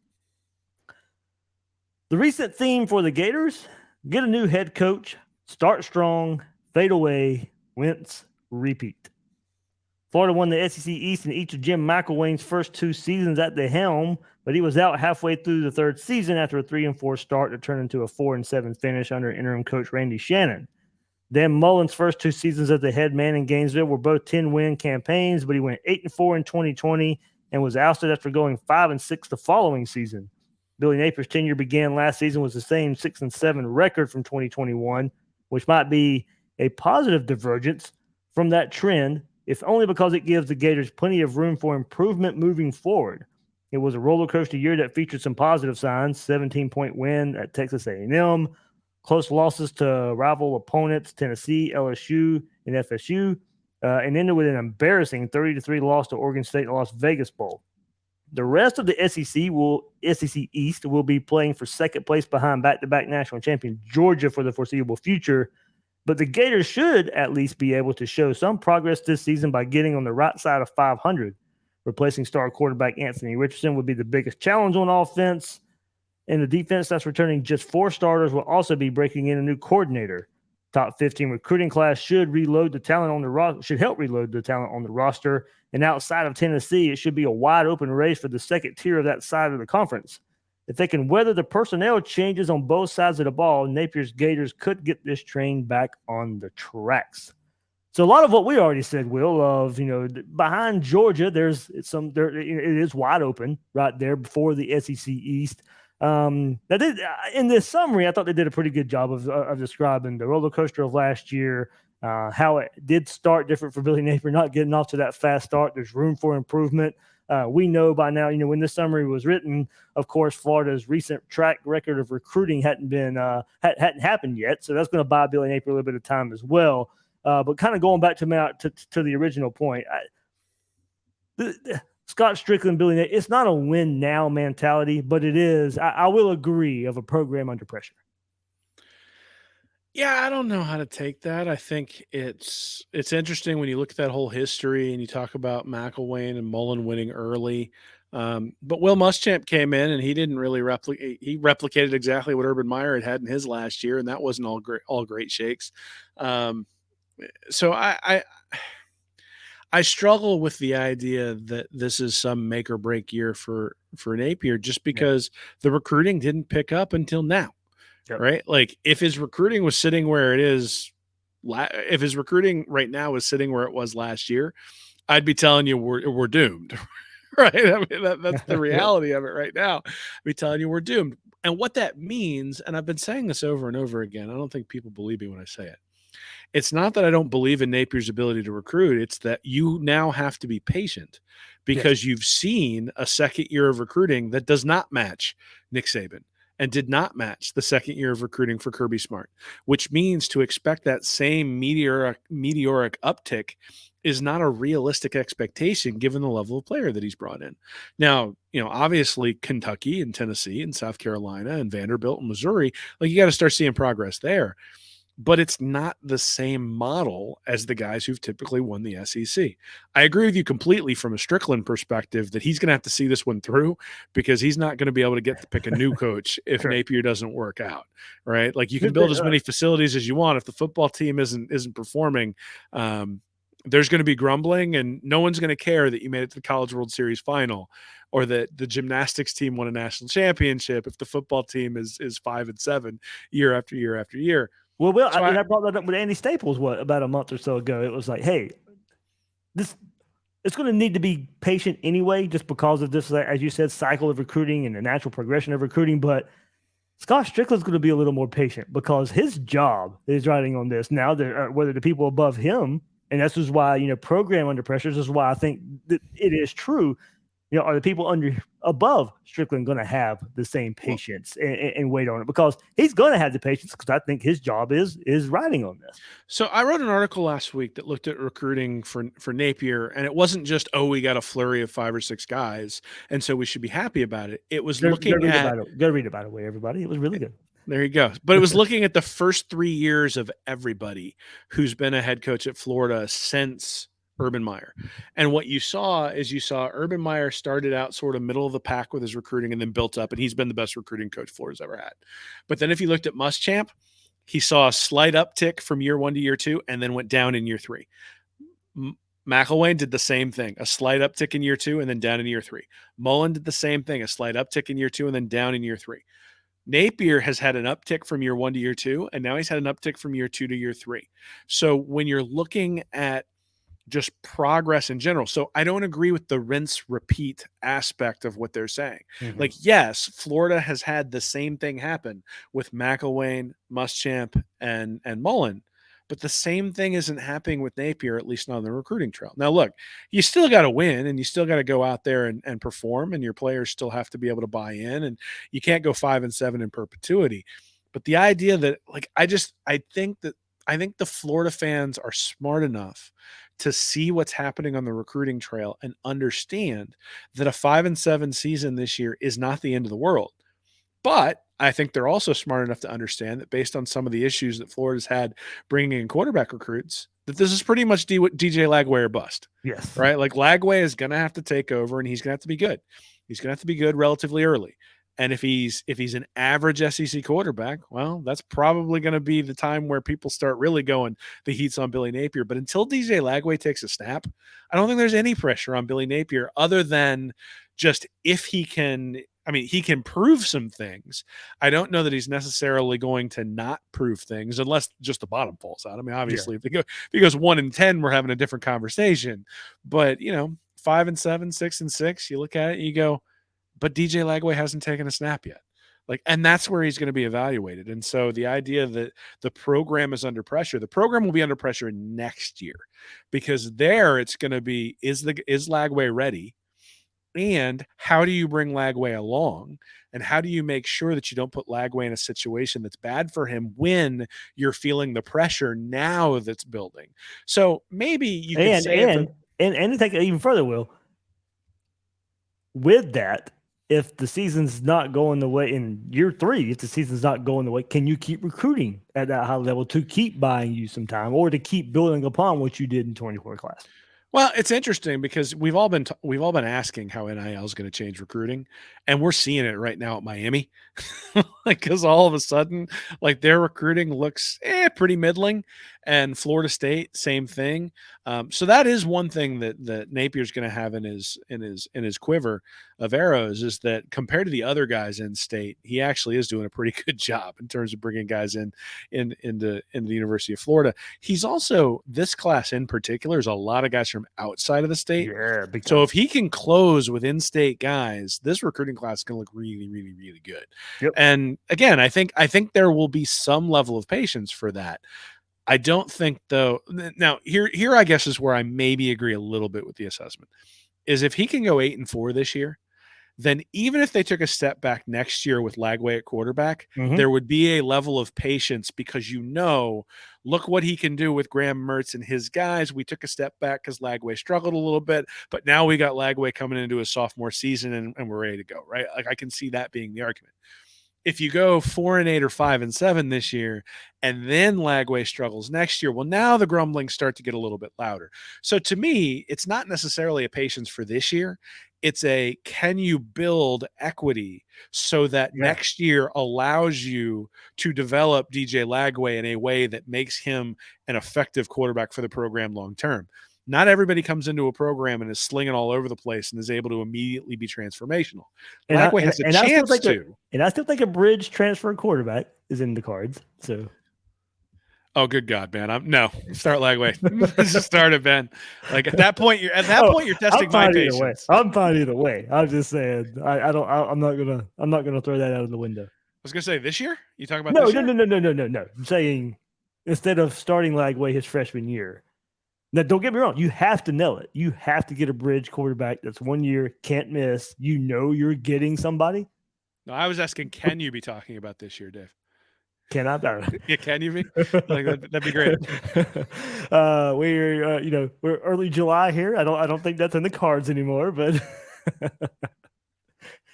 The recent theme for the Gators: get a new head coach, start strong, fade away, wince, repeat. Florida won the SEC East in each of Jim McElwain's first 2 seasons at the helm, but he was out halfway through the 3rd season after a 3-4 start to turn into a 4-7 finish under interim coach Randy Shannon. Dan Mullen's first 2 seasons as the head man in Gainesville were both 10-win campaigns, but he went 8-4 in 2020 and was ousted after going 5-6 the following season. Billy Napier's tenure began last season with the same 6-7 record from 2021, which might be a positive divergence from that trend, if only because it gives the Gators plenty of room for improvement moving forward. It was a roller coaster year that featured some positive signs: 17-point win at Texas A&M, close losses to rival opponents Tennessee, LSU, and FSU, and ended with an embarrassing 30-3 loss to Oregon State in the Las Vegas Bowl. The rest of the SEC East will be playing for second place behind back-to-back national champion Georgia for the foreseeable future. But the Gators should at least be able to show some progress this season by getting on the right side of 500. Replacing star quarterback Anthony Richardson would be the biggest challenge on offense. And the defense that's returning just 4 starters will also be breaking in a new coordinator. Top 15 recruiting class should help reload the talent on the roster. And outside of Tennessee, it should be a wide open race for the second tier of that side of the conference. If they can weather the personnel changes on both sides of the ball, Napier's Gators could get this train back on the tracks. So a lot of what we already said, Will, of, behind Georgia, it is wide open right there before the SEC East. In this summary, I thought they did a pretty good job of describing the roller coaster of last year, how it did start different for Billy Napier, not getting off to that fast start. There's room for improvement. We know by now, when this summary was written, of course, Florida's recent track record of recruiting hadn't happened yet. So that's going to buy Billy Napier a little bit of time as well. But kind of going back to the original point, Scott Strickland, Billy Napier, it's not a win now mentality, but it is, I will agree, of a program under pressure. Yeah, I don't know how to take that. I think it's interesting when you look at that whole history and you talk about McElwain and Mullen winning early. But Will Muschamp came in and he didn't really replicate. He replicated exactly what Urban Meyer had in his last year, and that wasn't all great shakes. So I struggle with the idea that this is some make or break year for Napier, just because the recruiting didn't pick up until now. Yep. Right? Like, if his recruiting was sitting where it is, if his recruiting right now was sitting where it was last year, I'd be telling you we're doomed. Right? I mean, that's the reality of it right now. I'd be telling you we're doomed. And what that means, and I've been saying this over and over again, I don't think people believe me when I say it. It's not that I don't believe in Napier's ability to recruit. It's that you now have to be patient because you've seen a second year of recruiting that does not match Nick Saban and did not match the second year of recruiting for Kirby Smart, which means to expect that same meteoric uptick is not a realistic expectation given the level of player that he's brought in. Now, obviously Kentucky and Tennessee and South Carolina and Vanderbilt and Missouri, like, you got to start seeing progress there. But it's not the same model as the guys who've typically won the SEC. I agree with you completely from a Strickland perspective that he's going to have to see this one through, because he's not going to be able to get to pick a new coach if Napier doesn't work out, right? Like, you can build as many facilities as you want. If the football team isn't performing, there's going to be grumbling, and no one's going to care that you made it to the College World Series final or that the gymnastics team won a national championship if the football team is 5-7 year after year after year. Well, I brought that up with Andy Staples, about a month or so ago. It was like, hey, it's going to need to be patient anyway, just because of this, as you said, cycle of recruiting and the natural progression of recruiting. But Scott Strickland's going to be a little more patient because his job is riding on this. Now, whether the people above him, and this is why, program under pressure, this is why I think that it is true. Are the people above Strickland going to have the same patience and wait on it? Because he's going to have the patience, because I think his job is riding on this. So I wrote an article last week that looked at recruiting for Napier, and it wasn't just, we got a flurry of 5 or 6 guys, and so we should be happy about it. It was looking at – go read about it, everybody. It was really good. There you go. But it was looking at the first 3 years of everybody who's been a head coach at Florida since – Urban Meyer. And what you saw Urban Meyer started out sort of middle of the pack with his recruiting and then built up, and he's been the best recruiting coach Florida's ever had. But then if you looked at Muschamp, he saw a slight uptick from year 1 to year 2 and then went down in year 3. McElwain did the same thing, a slight uptick in year 2 and then down in year 3. Mullen did the same thing, a slight uptick in year 2 and then down in year 3. Napier has had an uptick from year 1 to year 2, and now he's had an uptick from year 2 to year 3. So when you're looking at just progress in general. So I don't agree with the rinse repeat aspect of what they're saying. Mm-hmm. Like, yes, Florida has had the same thing happen with McElwain, Muschamp, and Mullen, but the same thing isn't happening with Napier, at least not on the recruiting trail. Now, look, you still got to win, and you still got to go out there and perform, and your players still have to be able to buy in, and you can't go 5-7 in perpetuity. But the idea that, like, I think the Florida fans are smart enough to see what's happening on the recruiting trail and understand that a 5-7 season this year is not the end of the world. But I think they're also smart enough to understand that based on some of the issues that Florida's had bringing in quarterback recruits, that this is pretty much DJ Lagway or bust. Yes. Right? Like, Lagway is going to have to take over, and he's going to have to be good. He's going to have to be good relatively early. And if he's an average SEC quarterback, well, that's probably going to be the time where people start really going, the heat's on Billy Napier. But until DJ Lagway takes a snap, I don't think there's any pressure on Billy Napier other than just if he can. I mean, he can prove some things. I don't know that he's necessarily going to not prove things unless just the bottom falls out. I mean, obviously, if he goes 1-10, we're having a different conversation. But 5-7, 6-6, you look at it, and you go, but DJ Lagway hasn't taken a snap yet. And that's where he's going to be evaluated. And so the idea that the program is under pressure, the program will be under pressure next year, because there it's going to be, is Lagway ready? And how do you bring Lagway along? And how do you make sure that you don't put Lagway in a situation that's bad for him when you're feeling the pressure now that's building? So maybe you can say and to take it even further, Will, with that, if the season's not going the way in year 3, if the season's not going the way, can you keep recruiting at that high level to keep buying you some time or to keep building upon what you did in 24 class? Well, it's interesting because we've all been asking how NIL is going to change recruiting, and we're seeing it right now at Miami. Because all of a sudden, their recruiting looks pretty middling, and Florida State, same thing. So that is one thing that Napier's going to have in his quiver of arrows, is that compared to the other guys in state, he actually is doing a pretty good job in terms of bringing guys into the University of Florida. He's also, this class in particular, is a lot of guys from outside of the state. Yeah, so if he can close with in-state guys, this recruiting class is going to look really, really, really good. Yep. And again, I think there will be some level of patience for that. I don't think, though. Now, here I guess is where I maybe agree a little bit with the assessment, is if he can go 8-4 this year, then even if they took a step back next year with Lagway at quarterback, there would be a level of patience, because look what he can do with Graham Mertz and his guys. We took a step back because Lagway struggled a little bit, but now we got Lagway coming into his sophomore season and we're ready to go, right? I can see that being the argument. If you go 4-8 or 5-7 this year, and then Lagway struggles next year, well, now the grumblings start to get a little bit louder. So to me, it's not necessarily a patience for this year. It's a, can you build equity so that next year allows you to develop DJ Lagway in a way that makes him an effective quarterback for the program long term? Not everybody comes into a program and is slinging all over the place and is able to immediately be transformational. Lagway has a chance to. And I still think a bridge transfer quarterback is in the cards. So, oh, good God, man! Start Lagway. Just start it, Ben. At that point, you're testing my patience. I'm fine either way. I'm just saying, I'm not gonna throw that out of the window. I was gonna say this year. You talking about no. I'm saying instead of starting Lagway his freshman year. Now, don't get me wrong. You have to nail it. You have to get a bridge quarterback that's 1 year, can't miss. You're getting somebody. No, I was asking, can you be talking about this year, Dave? Can I? Yeah, can you be? That'd be great. We're early July here. I don't think that's in the cards anymore. But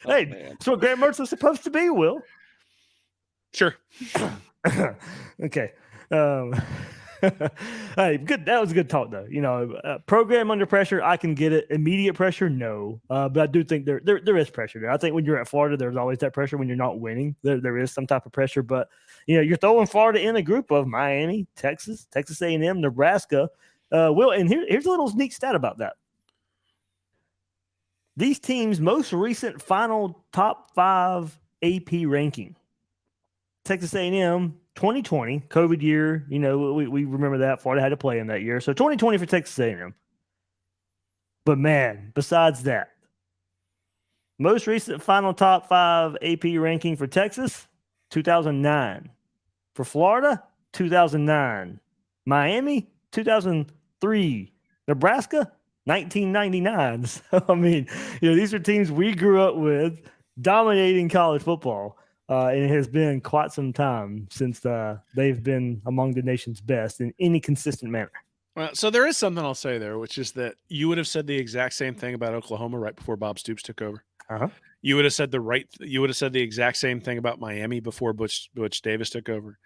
hey, that's what Graham Mertz is supposed to be. Will. Sure. Okay. Hey, good. That was a good talk, though. Program under pressure, I can get it. Immediate pressure, no. But I do think there is pressure there. I think when you're at Florida, there's always that pressure when you're not winning. There is some type of pressure, but you're throwing Florida in a group of Miami, Texas A&M, Nebraska. And here's a little sneak stat about that. These teams' most recent final top 5 AP ranking: Texas A&M. 2020, COVID year, we remember that. Florida had to play in that year. So 2020 for Texas A&M. But man, besides that, most recent final top 5 AP ranking for Texas, 2009. For Florida, 2009. Miami, 2003. Nebraska, 1999. So, these are teams we grew up with dominating college football. And it has been quite some time since they've been among the nation's best in any consistent manner. Well, so there is something I'll say there, which is that you would have said the exact same thing about Oklahoma right before Bob Stoops took over. You would have said the exact same thing about Miami before Butch Davis took over.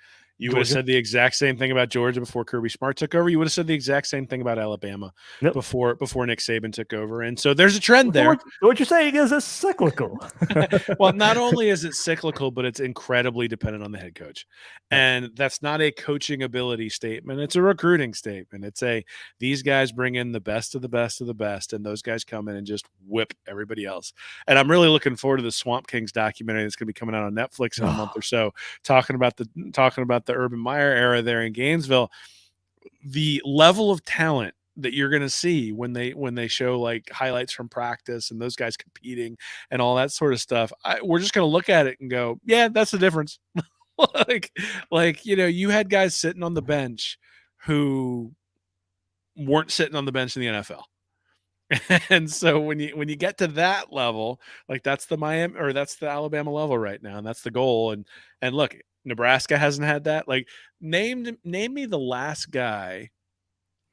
You would have said the exact same thing about Georgia before Kirby Smart took over. You would have said the exact same thing about Alabama before Nick Saban took over. And so there's a trend there. What you're saying is it's cyclical. Well, not only is it cyclical, but it's incredibly dependent on the head coach. And that's not a coaching ability statement. It's a recruiting statement. It's these guys bring in the best of the best of the best, and those guys come in and just whip everybody else. And I'm really looking forward to the Swamp Kings documentary that's going to be coming out on Netflix in a month or so, talking about the Urban Meyer era there in Gainesville. The level of talent that you're going to see when they show like highlights from practice and those guys competing and all that sort of stuff, we're just going to look at it and go, yeah, that's the difference. You had guys sitting on the bench who weren't sitting on the bench in the NFL. And so when you get to that level, like that's the Alabama level right now, and that's the goal. And look, Nebraska hasn't had that. Like, name me the last guy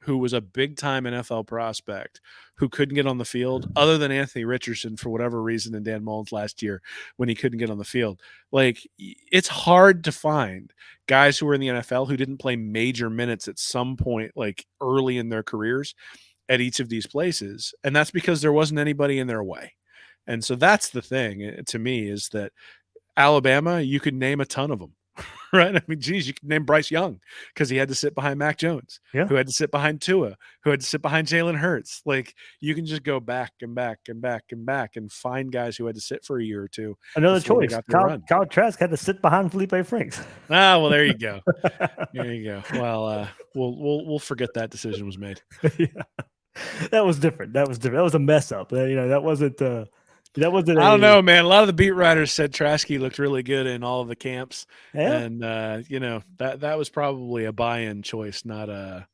who was a big-time NFL prospect who couldn't get on the field, other than Anthony Richardson for whatever reason and Dan Mullins last year when he couldn't get on the field. Like, it's hard to find guys who were in the NFL who didn't play major minutes at some point, like early in their careers at each of these places. And that's because there wasn't anybody in their way. And so that's the thing to me, is that Alabama, you could name a ton of them. Right? I mean, geez, you can name Bryce Young because he had to sit behind Mac Jones, who had to sit behind Tua, who had to sit behind Jalen Hurts. Like, you can just go back and back and back and back and find guys who had to sit for a year or two. Another choice. Kyle Trask had to sit behind Felipe Franks. Ah, well, there you go. There you go. Well, we'll forget that decision was made. Yeah. That was different. That was a mess up. That wasn't. I don't know, man. A lot of the beat writers said Trasky looked really good in all of the camps, and that was probably a buy-in choice, not a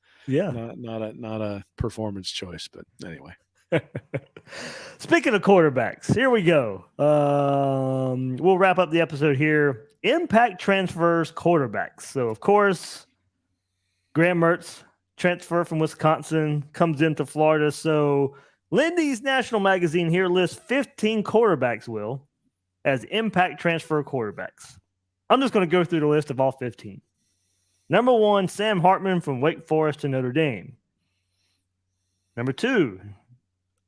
performance choice. But anyway. Speaking of quarterbacks, here we go. We'll wrap up the episode here. Impact transfers quarterbacks. So of course, Graham Mertz transfer from Wisconsin comes into Florida. So Lindy's National Magazine here lists 15 quarterbacks, Will, as impact transfer quarterbacks. I'm just going to go through the list of all 15. Number 1, Sam Hartman from Wake Forest to Notre Dame. Number 2,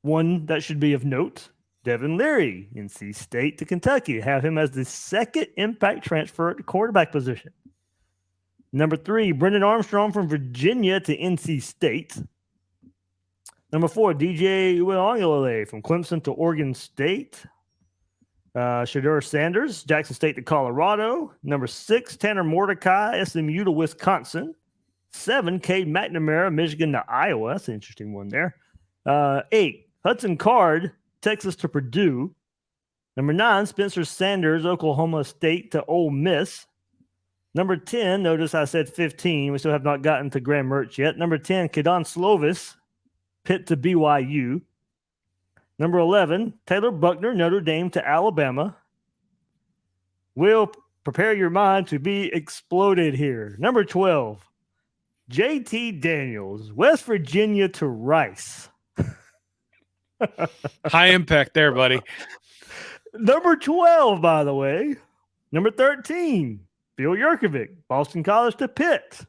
one that should be of note, Devin Leary, NC State to Kentucky. Have him as the second impact transfer at the quarterback position. Number 3, Brendan Armstrong from Virginia to NC State. Number 4, DJ Uiagalelei from Clemson to Oregon State. Shadur Sanders, Jackson State to Colorado. Number 6, Tanner Mordecai, SMU to Wisconsin. 7, Cade McNamara, Michigan to Iowa. That's an interesting one there. 8, Hudson Card, Texas to Purdue. Number 9, Spencer Sanders, Oklahoma State to Ole Miss. Number 10, notice I said 15. We still have not gotten to Graham Mertz yet. Number 10, Kedon Slovis, Pitt to BYU. Number 11, Taylor Buckner, Notre Dame to Alabama. Will, prepare your mind to be exploded here. Number 12, JT Daniels, West Virginia to Rice. High impact there, buddy. Number 12, by the way. Number 13, Phil Yurkovich, Boston College to Pitt.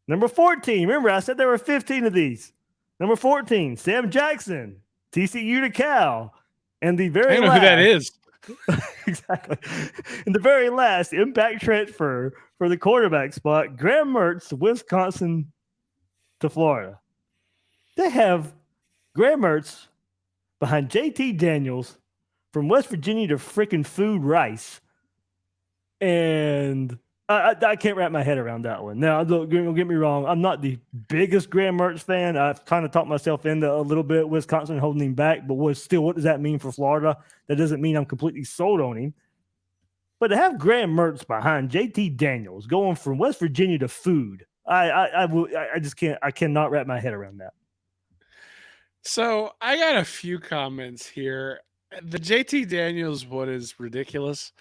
Number 14, remember I said there were 15 of these. Number 14, Sam Jackson, TCU to Cal. And the very I know who that is. Exactly. And the very last impact transfer for the quarterback spot, Graham Mertz, Wisconsin to Florida. They have Graham Mertz behind JT Daniels from West Virginia to freaking Food Rice. And I can't wrap my head around that one. Now, don't get me wrong. I'm not the biggest Graham Mertz fan. I've kind of talked myself into a little bit Wisconsin holding him back. But what does that mean for Florida? That doesn't mean I'm completely sold on him. But to have Graham Mertz behind JT Daniels going from West Virginia to Food, I just can't. I cannot wrap my head around that. So I got a few comments here. The JT Daniels one is ridiculous.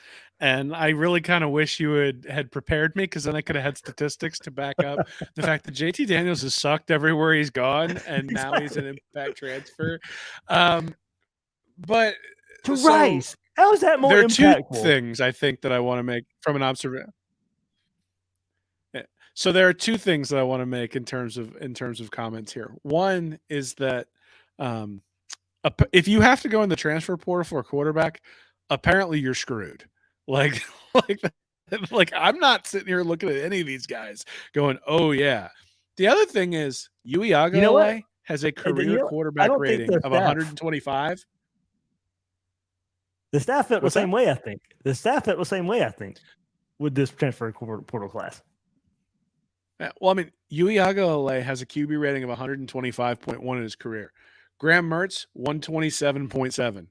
And I really kind of wish you had prepared me, because then I could have had statistics to back up the fact that JT Daniels has sucked everywhere he's gone, and now he's an impact transfer. But to Rice, how is that more impactful? There are two things I think that I want to make from an observation. So there are two things that I want to make in terms of comments here. One is that if you have to go in the transfer portal for a quarterback, apparently you're screwed. Like like like I'm not sitting here looking at any of these guys going, "Oh yeah." The other thing is You know what? Uiagalelei has a You career know, I quarterback don't think rating the of staff 125. the staff felt the What's that? same way. I think the staff felt the same way. I think with this transfer portal class. Well, I mean, Uiagalelei has a QB rating of 125.1 in his career. Graham Mertz, 127.7.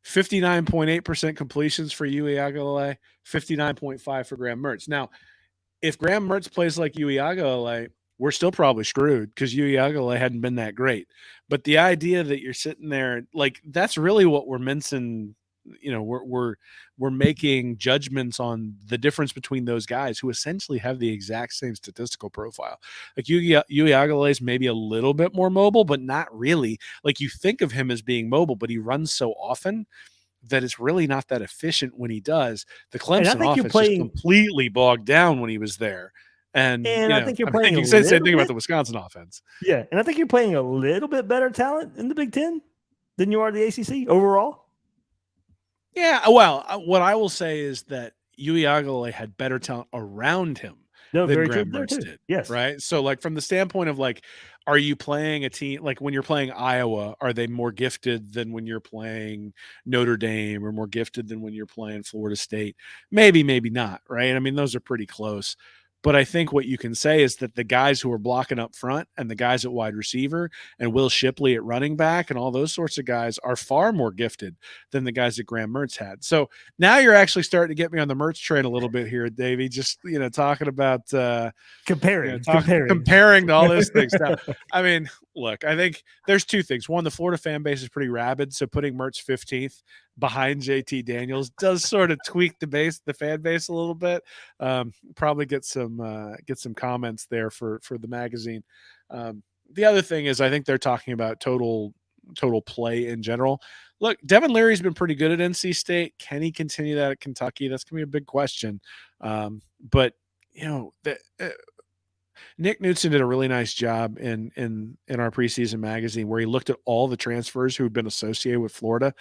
59.8% completions for Uiagalelei, 59.5 for Graham Mertz. Now, if Graham Mertz plays like Uiagalelei, we're still probably screwed because Uiagalelei hadn't been that great. But the idea that you're sitting there, like, that's really what we're mincing. You know, we're making judgments on the difference between those guys who essentially have the exact same statistical profile. Like Uiagalelei is maybe a little bit more mobile, but not really. Like, you think of him as being mobile, but he runs so often that it's really not that efficient when he does. The And I Clemson think you're offense just playing, completely bogged down when he was there. And and I think you're I mean, playing you a can say the same little thing about bit. the Wisconsin offense. Yeah, and I think you're playing a little bit better talent in the Big Ten than you are the ACC overall. Yeah, well, what I will say is that Uiagalelei had better talent around him No, than very true Graham there Mertz too. did, Yes. right? So, like, from the standpoint of, like, are you playing a team like when you're playing Iowa, are they more gifted than when you're playing Notre Dame, or more gifted than when you're playing Florida State? Maybe, maybe not, right? I mean, those are pretty close. But I think what you can say is that the guys who are blocking up front and the guys at wide receiver and Will Shipley at running back and all those sorts of guys are far more gifted than the guys that Graham Mertz had. So now you're actually starting to get me on the Mertz train a little bit here, Davey. Just, talking about Comparing. comparing to all those things. Now, I mean, look, I think there's two things. One, the Florida fan base is pretty rabid, so putting Mertz 15th behind JT Daniels does sort of tweak the fan base a little bit. Probably get some comments there for the magazine. The other thing is, I think they're talking about total play in general. Look, Devin Leary's been pretty good at NC State. Can he continue that at Kentucky? That's gonna be a big question. But Nick Knudsen did a really nice job in our preseason magazine, where he looked at all the transfers who had been associated with Florida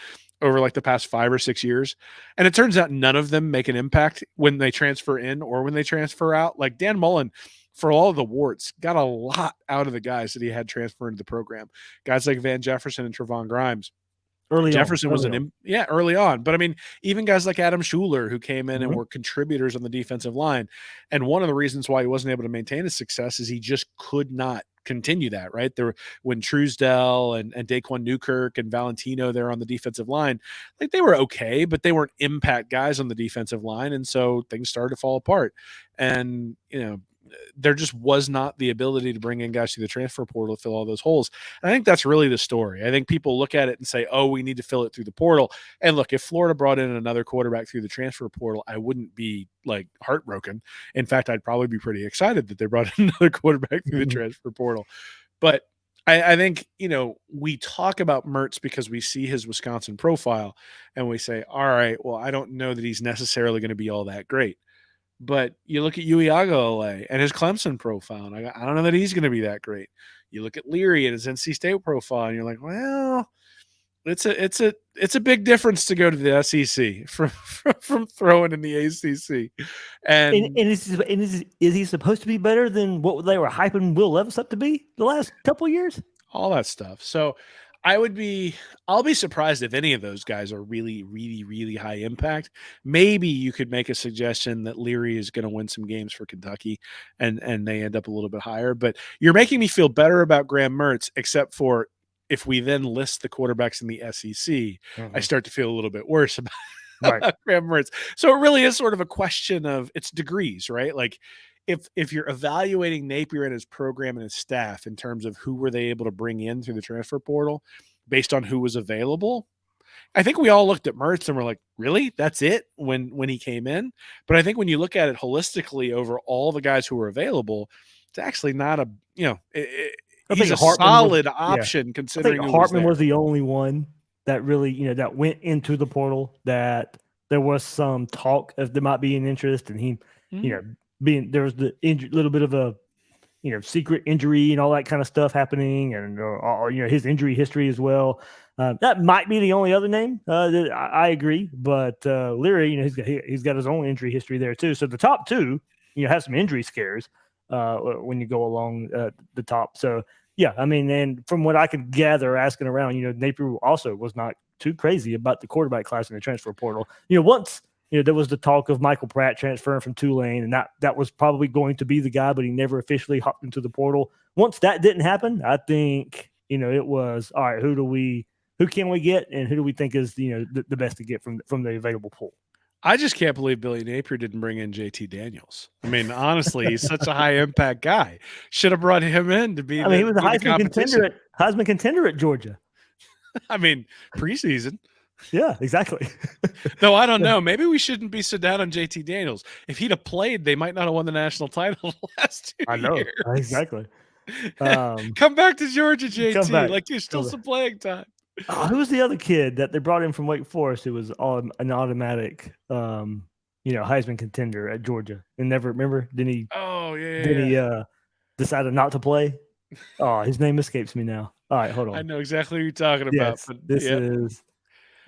over like the past 5 or 6 years. And it turns out none of them make an impact when they transfer in or when they transfer out. Like Dan Mullen, for all of the warts, got a lot out of the guys that he had transfer into the program. Guys like Van Jefferson and Trevon Grimes. Jefferson was early on. But I mean, even guys like Adam Schuler, who came in and were contributors on the defensive line. And one of the reasons why he wasn't able to maintain his success is he just could not continue that, right? When Truesdell and Daquan Newkirk and Valentino there on the defensive line, like, they were okay, but they weren't impact guys on the defensive line. And so things started to fall apart. And, there just was not the ability to bring in guys through the transfer portal to fill all those holes. And I think that's really the story. I think people look at it and say, oh, we need to fill it through the portal. And look, if Florida brought in another quarterback through the transfer portal, I wouldn't be like heartbroken. In fact, I'd probably be pretty excited that they brought in another quarterback through the transfer portal. But I think, we talk about Mertz because we see his Wisconsin profile and we say, all right, well, I don't know that he's necessarily going to be all that great. But you look at Uiagalelei and his Clemson profile, and I don't know that he's going to be that great. You look at Leary and his NC State profile, and you're like, well, it's a big difference to go to the SEC from throwing in the ACC. And is he supposed to be better than what they were hyping Will Levis up to be the last couple of years? All that stuff. So I'll be surprised if any of those guys are really, really, really high impact. Maybe you could make a suggestion that Leary is going to win some games for Kentucky and they end up a little bit higher. But you're making me feel better about Graham Mertz, except for if we then list the quarterbacks in the SEC, I start to feel a little bit worse about Graham Mertz. So it really is sort of a question of it's degrees, right? Like, if you're evaluating Napier and his program and his staff in terms of who were they able to bring in through the transfer portal based on who was available, I think we all looked at Mertz and we're like, really? That's it when he came in? But I think when you look at it holistically over all the guys who were available, it's actually not a, he's a solid option considering I think Hartman was the only one that really, that went into the portal that there was some talk of there might be an interest, and he, there was the little bit of a secret injury and all that kind of stuff happening, and his injury history as well. That might be the only other name. That I agree, but Leary, he's got his own injury history there too. So the top two, have some injury scares when you go along the top. So yeah, I mean, and from what I could gather, asking around, Napier also was not too crazy about the quarterback class in the transfer portal. Once there was the talk of Michael Pratt transferring from Tulane, and that was probably going to be the guy, but he never officially hopped into the portal. Once that didn't happen, I think it was all right. Who can we get, and who do we think is the best to get from the available pool? I just can't believe Billy Napier didn't bring in JT Daniels. I mean, honestly, he's such a high impact guy. Should have brought him in to be. He was a Heisman contender at Georgia. I mean, preseason. Yeah, exactly. Though I don't know. Maybe we shouldn't be so down on JT Daniels. If he'd have played, they might not have won the national title the last 2 years. I know. Exactly. Come back to Georgia, JT. Like, there's still some playing time. Who was the other kid that they brought in from Wake Forest who was an automatic Heisman contender at Georgia and never remember? Didn't he? Oh, yeah. Then he decided not to play. Oh, his name escapes me now. All right, hold on. I know exactly what you're talking about. Yes, but this is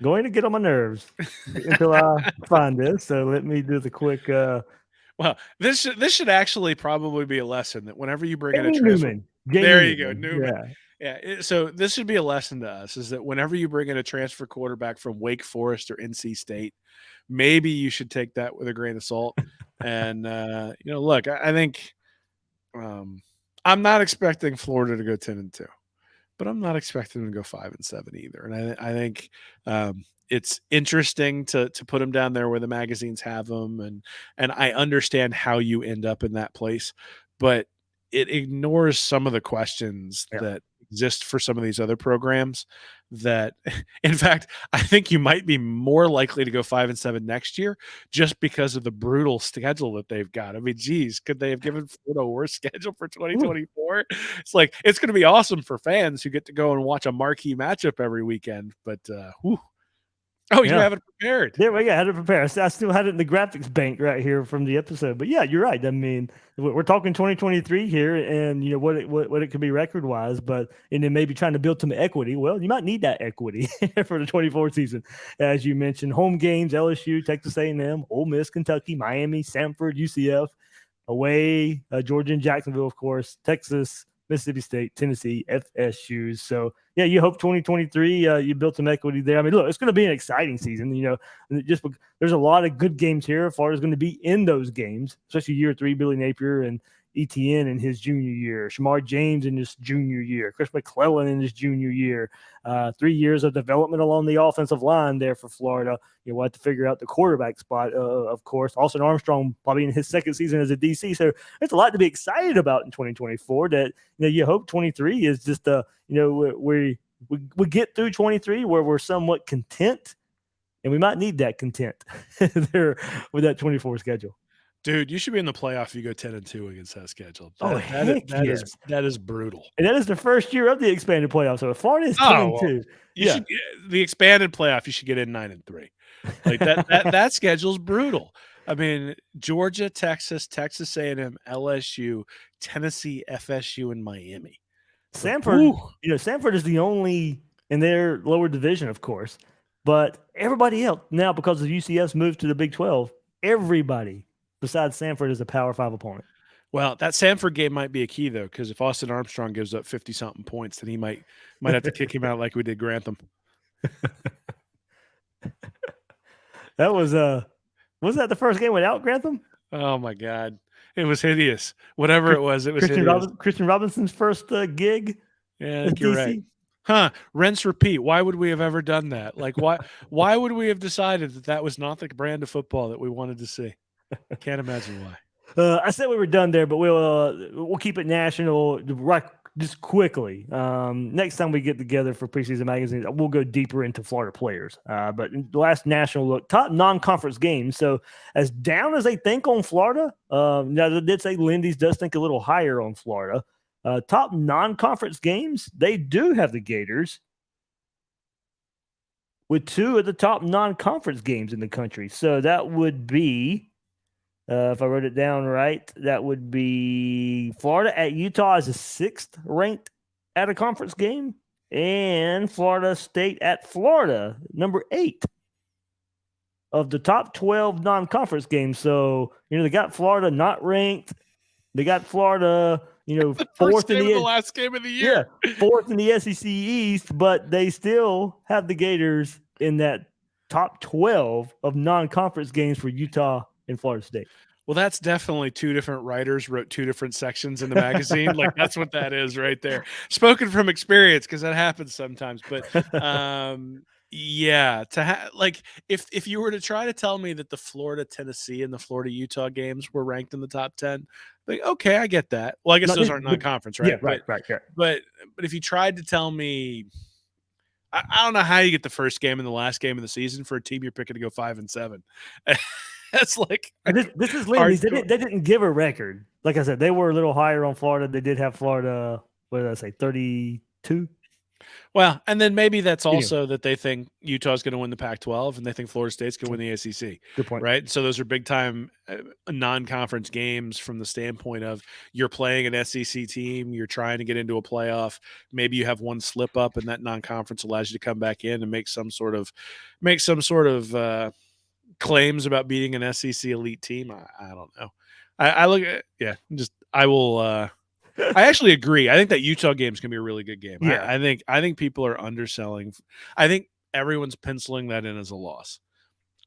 going to get on my nerves until I find this. So let me do the quick. Well, this should actually probably be a lesson that whenever you bring in a transfer, Newman. there you go, Newman. Yeah. So this should be a lesson to us: is that whenever you bring in a transfer quarterback from Wake Forest or NC State, maybe you should take that with a grain of salt. And look, I think I'm not expecting Florida to go 10-2. But I'm not expecting them to go 5-7 either. And I think it's interesting to put them down there where the magazines have them. And I understand how you end up in that place, but it ignores some of the questions that exist for some of these other programs that, in fact, I think you might be more likely to go 5-7 next year just because of the brutal schedule that they've got. I mean, geez, could they have given Florida a worse schedule for 2024? It's like, it's going to be awesome for fans who get to go and watch a marquee matchup every weekend, but Oh, you have it prepared. Yeah, I had it prepared. I still had it in the graphics bank right here from the episode. But yeah, you're right. I mean, we're talking 2023 here, and what it could be record wise, and then maybe trying to build some equity. Well, you might need that equity for the 24 season, as you mentioned. Home games: LSU, Texas A&M, Ole Miss, Kentucky, Miami, Samford, UCF. Away, Georgia and Jacksonville, of course. Texas, Mississippi State, Tennessee, FSU. So, yeah, you hope 2023 you built some equity there. I mean, look, it's going to be an exciting season. Just there's a lot of good games here. Florida's going to be in those games, especially year 3, Billy Napier and ETN in his junior year, Shamar James in his junior year, Chris McClellan in his junior year, 3 years of development along the offensive line there for Florida. We'll have to figure out the quarterback spot, of course. Austin Armstrong probably in his second season as a DC. So there's a lot to be excited about in 2024 that, you hope 23 is just, we get through 23 where we're somewhat content, and we might need that content there with that 24 schedule. Dude, you should be in the playoff if you go 10-2 against that schedule. That is brutal. And that is the first year of the expanded playoff. So if Florida is 10-2, the expanded playoff, you should get in 9-3. Like that schedule's brutal. I mean, Georgia, Texas, Texas A&M, LSU, Tennessee, FSU, and Miami. Samford, Samford is the only in their lower division, of course, but everybody else now, because of UCF's move to the Big 12, everybody besides Samford is a Power 5 opponent. Well, that Samford game might be a key though, because if Austin Armstrong gives up 50-something points, then he might have to kick him out like we did Grantham. That was that the first game without Grantham? Oh my God, it was hideous. Whatever it was hideous. Christian Robinson's first gig. Yeah, I think you're right. Huh? Rinse, repeat. Why would we have ever done that? Like, why would we have decided that was not the brand of football that we wanted to see? I can't imagine why. I said we were done there, but we'll keep it national right just quickly. Next time we get together for Preseason Magazines, we'll go deeper into Florida players. But in the last national look, top non-conference games. So as down as they think on Florida, now they did say Lindy's does think a little higher on Florida. Top non-conference games, they do have the Gators with 2 of the top non-conference games in the country. So that would be If I wrote it down right, that would be Florida at Utah as a 6th ranked at a conference game, and Florida State at Florida, number 8 of the top 12 non-conference games. So, they got Florida not ranked. They got Florida, The fourth first in game the of the last game of the year. Yeah, 4th in the SEC East, but they still have the Gators in that top 12 of non-conference games for Utah and Florida State. Well, that's definitely 2 different writers wrote 2 different sections in the magazine. Like, that's what that is right there. Spoken from experience, because that happens sometimes. But yeah, if you were to try to tell me that the Florida Tennessee and the Florida Utah games were ranked in the top 10, like, okay, I get that. Well, I guess those aren't non-conference, right? Yeah, right. But if you tried to tell me, I don't know how you get the first game and the last game of the season for a team you're picking to go 5-7. That's like this is Lindy's. They didn't give a record. Like I said, they were a little higher on Florida. They did have Florida, what did I say, 32? Well, and then maybe that's also that they think Utah's going to win the Pac-12 and they think Florida State's going to win the ACC. Good point. Right? So those are big-time non-conference games from the standpoint of you're playing an SEC team, you're trying to get into a playoff. Maybe you have one slip up and that non-conference allows you to come back in and make some sort of claims about beating an SEC elite team. I don't know. I look at I will I actually agree. I think that Utah game is going to be a really good game. Yeah. I think people are underselling. I think everyone's penciling that in as a loss.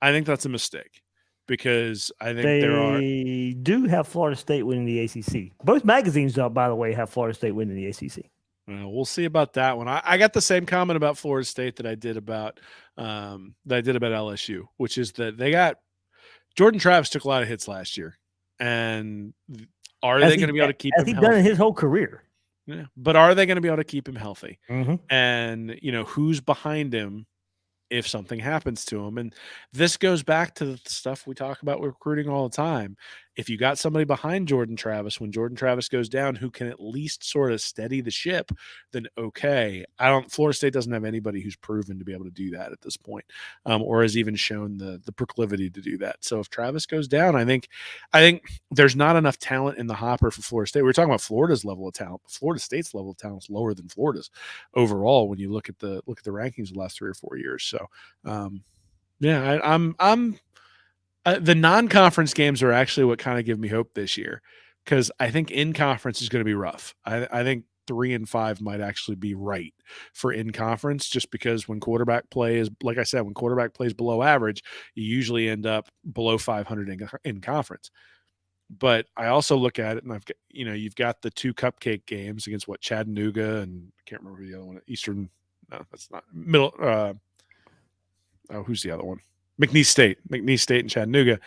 I think that's a mistake because I think they do have Florida State winning the ACC. Both magazines, by the way, have Florida State winning the ACC. We'll see about that one. I got the same comment about Florida State that I did about LSU, which is that they got Jordan Travis took a lot of hits last year, and are they going to be able to keep him healthy? Done in his whole career. Yeah, but are they going to be able to keep him healthy? Mm-hmm. And who's behind him if something happens to him? And this goes back to the stuff we talk about with recruiting all the time. If you got somebody behind Jordan Travis, when Jordan Travis goes down, who can at least sort of steady the ship, then okay. Florida State doesn't have anybody who's proven to be able to do that at this point, or has even shown the proclivity to do that. So if Travis goes down, I think there's not enough talent in the hopper for Florida State. We're talking about Florida's level of talent, but Florida State's level of talent is lower than Florida's overall when you look at the rankings of the last 3 or 4 years. So the non-conference games are actually what kind of give me hope this year, because I think in-conference is going to be rough. I think 3 and 5 might actually be right for in-conference, just because when quarterback play is, like I said, when quarterback plays below average, you usually end up below 500 in conference. But I also look at it, and I've got, you've got the 2 cupcake games against Chattanooga, and I can't remember the other one. Eastern, no, that's not middle. Who's the other one? McNeese State and Chattanooga.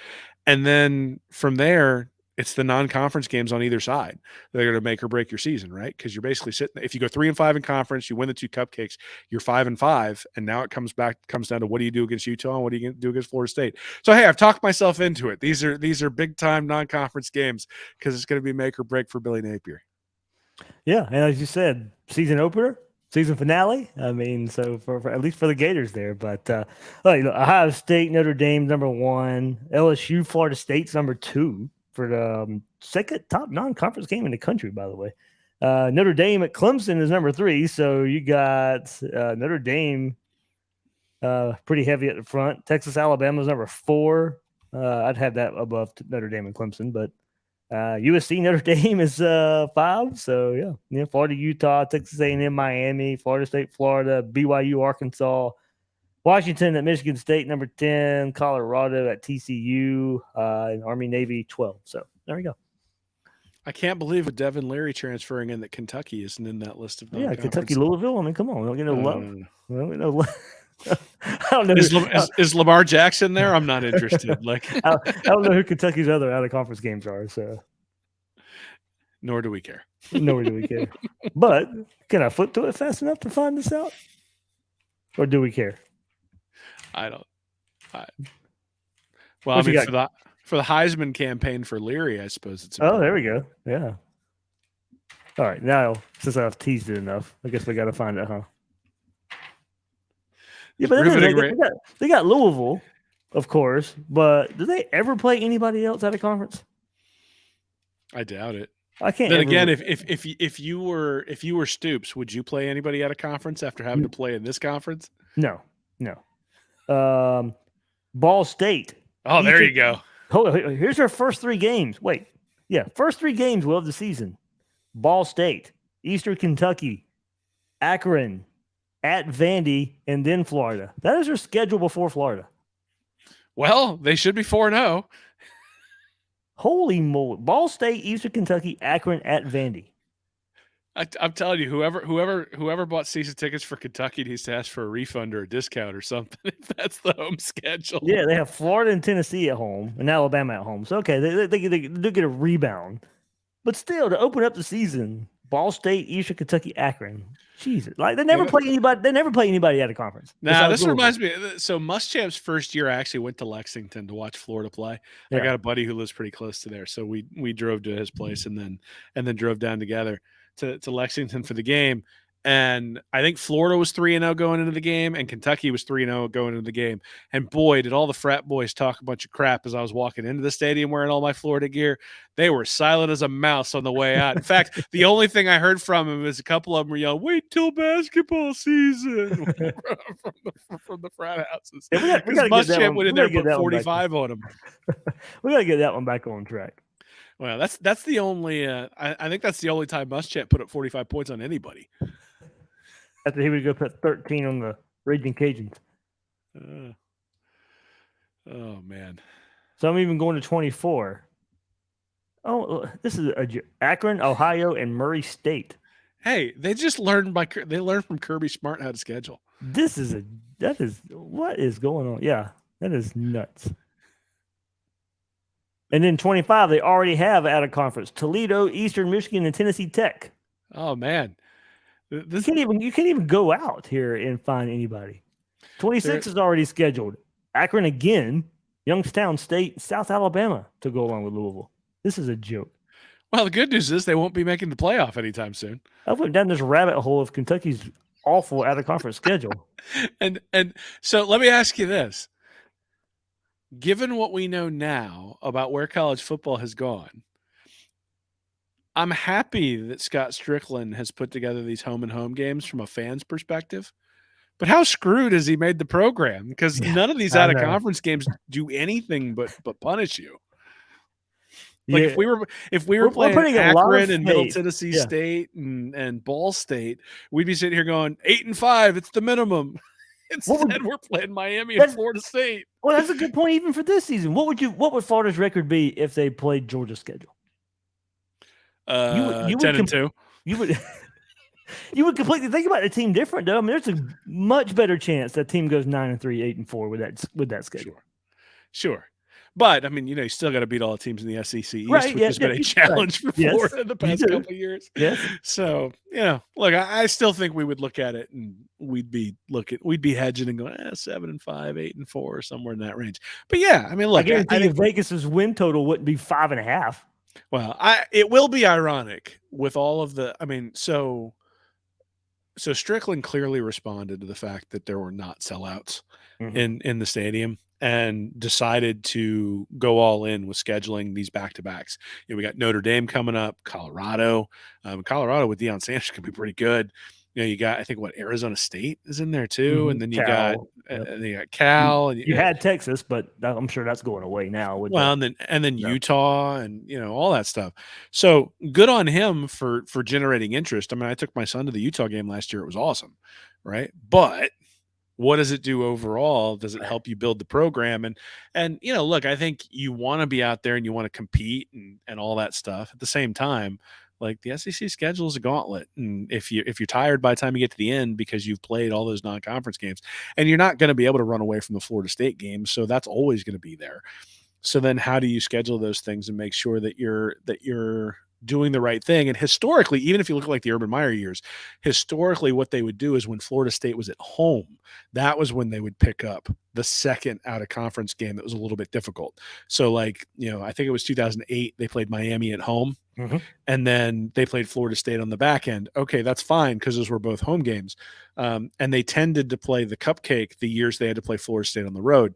And then from there, it's the non-conference games on either side. They're going to make or break your season, right? Because you're basically sitting, if you go 3 and 5 in conference, you win the 2 cupcakes, you're 5 and 5. And now it comes down to what do you do against Utah and what do you do against Florida State? So, hey, I've talked myself into it. These are big time non-conference games because it's going to be make or break for Billy Napier. Yeah. And as you said, season opener, season finale. I mean, so for at least for the Gators there, but Ohio State, Notre Dame, number 1, LSU, Florida State's number 2 for the second top non-conference game in the country, by the way. Notre Dame at Clemson is number 3. So you got Notre Dame pretty heavy at the front. Texas, Alabama is number 4. I'd have that above Notre Dame and Clemson, but USC, Notre Dame is 5. So yeah, Florida, Utah, Texas A&M, Miami, Florida State, Florida, BYU, Arkansas, Washington at Michigan State, number 10, Colorado at TCU, and Army, Navy, 12. So there we go. I can't believe with Devin Leary transferring in that Kentucky isn't in that list of non-conference. Yeah, Kentucky, Louisville. I mean, come on, we don't get no love. Well, we know. I don't know. Is Lamar Jackson there? I'm not interested. I don't know who Kentucky's other out of conference games are. So, nor do we care. Nor do we care. But can I flip to it fast enough to find this out, or do we care? I don't. Well, I mean, for the Heisman campaign for Leary, I suppose it's. Oh, there we go. Yeah. All right, now since I've teased it enough, I guess we got to find it, huh? Yeah, but they got Louisville. of course. But do they ever play anybody else out of conference? I doubt it. I can't. Then again, if you were Stoops, would you play anybody out of conference after having to play in this conference? No. Ball State. Oh, there you go. Here's our first 3 games. Wait, yeah, first 3 games of the season. Ball State, Eastern Kentucky, Akron, at Vandy, and then Florida. That is their schedule before Florida. Well, they should be 4-0. Holy moly! Ball State, Eastern Kentucky, Akron, at Vandy. I'm telling you, whoever bought season tickets for Kentucky needs to ask for a refund or a discount or something if that's the home schedule. Yeah, they have Florida and Tennessee at home and Alabama at home. So okay, they get a rebound, but still to open up the season, Ball State, Eastern Kentucky, Akron. Jesus, like they never play anybody. They never play anybody out of conference. Nah, this reminds me. So Muschamp's first year, I actually went to Lexington to watch Florida play. Yeah. I got a buddy who lives pretty close to there, so we drove to his place and then drove down together to Lexington for the game. And I think Florida was 3-0 going into the game, and Kentucky was 3-0 going into the game. And boy, did all the frat boys talk a bunch of crap as I was walking into the stadium wearing all my Florida gear. They were silent as a mouse on the way out. In fact, the only thing I heard from them is a couple of them were yelling, "Wait till basketball season," from the frat houses. Yeah, we gotta Muschamp went in there and put 45 on them. We got to get that one back on track. Well, that's the only. I think that's the only time Muschamp put up 45 points on anybody. After he would go put 13 on the Raging Cajuns. Oh man! So I'm even going to 24. Oh, this is Akron, Ohio, and Murray State. Hey, they just learned from Kirby Smart how to schedule. That is what is going on? Yeah, that is nuts. And then 25, they already have out of conference Toledo, Eastern Michigan, and Tennessee Tech. Oh man. You can't even go out here and find anybody. 26 is already scheduled. Akron again, Youngstown State, South Alabama to go along with Louisville. This is a joke. Well, the good news is they won't be making the playoff anytime soon. I went down this rabbit hole of Kentucky's awful out of conference schedule. And so let me ask you this. Given what we know now about where college football has gone, I'm happy that Scott Strickland has put together these home and home games from a fan's perspective. But how screwed has he made the program? Because none of these out of conference games do anything but punish you. Like if we were playing Akron and Middle Tennessee State and Ball State, we'd be sitting here going 8-5. It's the minimum. Instead, we're playing Miami and Florida State. Well, that's a good point even for this season. What would Florida's record be if they played Georgia's schedule? 10-2. You would completely think about the team different, though. I mean, there's a much better chance that team goes 9-3, 8-4 with that schedule. Sure. But I mean, you still got to beat all the teams in the SEC East, right, which has been a challenge for Florida in the past couple of years. Yes. So, look, I still think we would look at it and we'd be hedging and going 7-5, 8-4, somewhere in that range. But yeah, I mean, look, I think Vegas's win total wouldn't be 5.5. Well, it will be ironic with all of the. I mean, so Strickland clearly responded to the fact that there were not sellouts in the stadium and decided to go all in with scheduling these back-to-backs. We got Notre Dame coming up, Colorado. Colorado with Deion Sanders can be pretty good. You got, I think, Arizona State is in there too, and then you got Cal, and you had Texas, but I'm sure that's going away now. And then Utah, and all that stuff. So good on him for generating interest. I mean, I took my son to the Utah game last year; it was awesome, right? But what does it do overall? Does it help you build the program? And look, I think you want to be out there and you want to compete and all that stuff. At the same time, like the SEC schedule is a gauntlet, and if you're tired by the time you get to the end because you've played all those non-conference games, and you're not going to be able to run away from the Florida State game, so that's always going to be there. So then, how do you schedule those things and make sure that you're doing the right thing? And historically, even if you look at like the Urban Meyer years, historically, what they would do is when Florida State was at home, that was when they would pick up the second out of conference game that was a little bit difficult. So I think it was 2008, they played Miami at home. And then they played Florida State on the back end. Okay, that's fine because those were both home games. And they tended to play the cupcake the years they had to play Florida State on the road.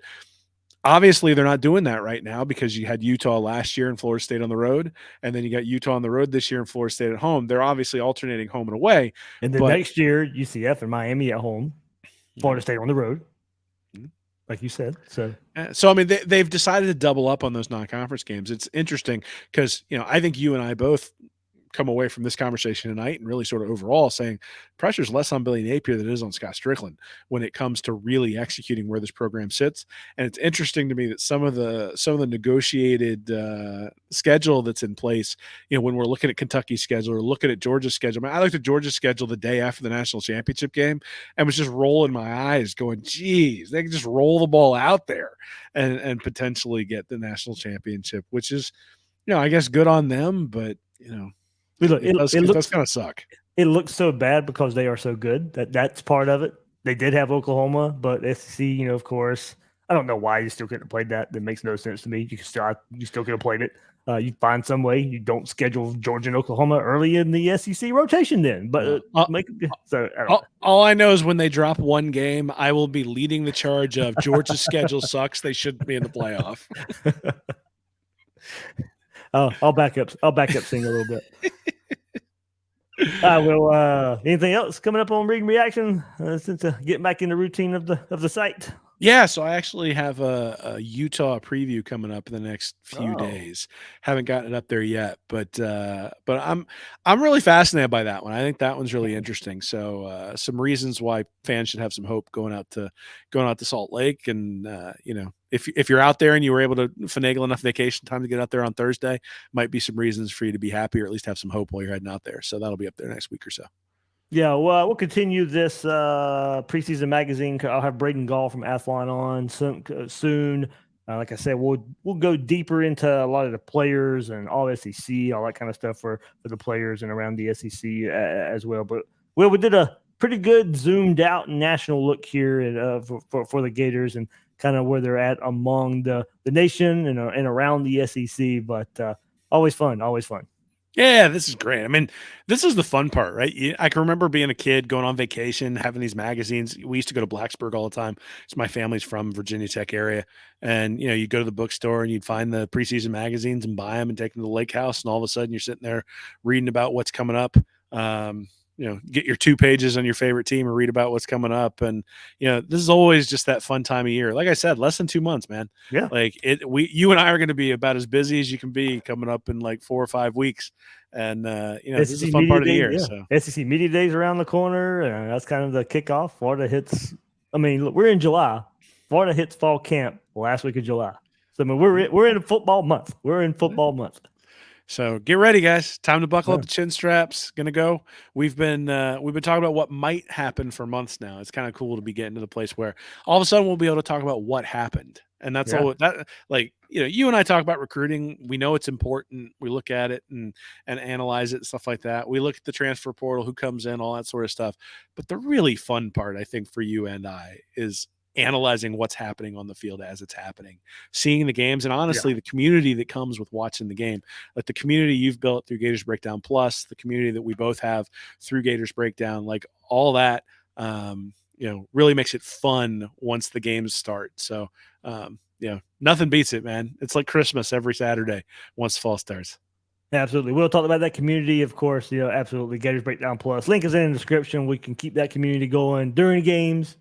Obviously, they're not doing that right now because you had Utah last year and Florida State on the road, and then you got Utah on the road this year and Florida State at home. They're obviously alternating home and away. And then But next year, UCF and Miami at home, Florida State on the road, like you said. So I mean, they've decided to double up on those non-conference games. It's interesting because, I think you and I both come away from this conversation tonight and really sort of overall saying pressure's less on Billy Napier than it is on Scott Strickland when it comes to really executing where this program sits. And it's interesting to me that some of the negotiated schedule that's in place, when we're looking at Kentucky's schedule or looking at Georgia's schedule, I looked at Georgia's schedule the day after the national championship game and was just rolling my eyes going, geez, they can just roll the ball out there and potentially get the national championship, which is, I guess good on them, but look, it does kind of suck. It looks so bad because they are so good. That's part of it. They did have Oklahoma, but SEC, of course, I don't know why you still couldn't have played that. That makes no sense to me. You still could have played it. You find some way. You don't schedule Georgia and Oklahoma early in the SEC rotation then. But all I know is when they drop one game, I will be leading the charge of Georgia's schedule sucks. They shouldn't be in the playoff. I'll back up Sing a little bit. Anything else coming up on Reading Reaction since getting back in the routine of the site? Yeah, so I actually have a Utah preview coming up in the next few days. Haven't gotten it up there yet, but I'm really fascinated by that one. I think that one's really interesting. So some reasons why fans should have some hope going out to Salt Lake, and if you're out there and you were able to finagle enough vacation time to get out there on Thursday, might be some reasons for you to be happy or at least have some hope while you're heading out there. So that'll be up there next week or so. Yeah, well, we'll continue this preseason magazine. I'll have Braden Gall from Athlon on soon. Like I said, we'll go deeper into a lot of the players and all SEC, all that kind of stuff for the players and around the SEC as well. But we did a pretty good zoomed out national look here for the Gators and kind of where they're at among the nation and around the SEC. But always fun. Yeah, this is great. I mean, this is the fun part, right? I can remember being a kid, going on vacation, having these magazines. We used to go to Blacksburg all the time. So my family's from Virginia Tech area. And, you'd go to the bookstore and you'd find the preseason magazines and buy them and take them to the lake house. And all of a sudden you're sitting there reading about what's coming up. Get your 2 pages on your favorite team and read about what's coming up. And, this is always just that fun time of year. Like I said, less than 2 months, man. Yeah. Like you and I are going to be about as busy as you can be coming up in like 4 or 5 weeks. And, this is a fun part of the year. Yeah. So SEC Media Days around the corner. And that's kind of the kickoff. Florida hits, look, we're in July. Florida hits fall camp last week of July. So, we're in a football month. So get ready, guys. Time to buckle up the chin straps. Gonna go. We've been talking about what might happen for months now. It's kind of cool to be getting to the place where all of a sudden we'll be able to talk about what happened. And that's all that, like, you and I talk about recruiting. We know it's important. We look at it and analyze it and stuff like that. We look at the transfer portal, who comes in, all that sort of stuff. But the really fun part, I think, for you and I is analyzing what's happening on the field as it's happening, seeing the games, and honestly, the community that comes with watching the game, like the community you've built through Gators Breakdown Plus, the community that we both have through Gators Breakdown, like all that, really makes it fun once the games start. So, nothing beats it, man. It's like Christmas every Saturday once fall starts. Absolutely. We'll talk about that community, of course. Absolutely. Gators Breakdown Plus. Link is in the description. We can keep that community going during games,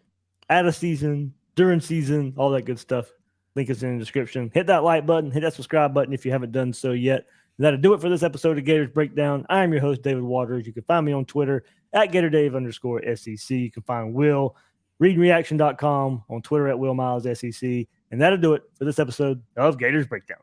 out of season, during season, all that good stuff. Link is in the description. Hit that like button, hit that subscribe button if you haven't done so yet. And that'll do it for this episode of Gators Breakdown. I am your host, David Waters. You can find me on Twitter at GatorDave_SEC. You can find Will, readingreaction.com, on Twitter at WillMilesSEC. And that'll do it for this episode of Gators Breakdown.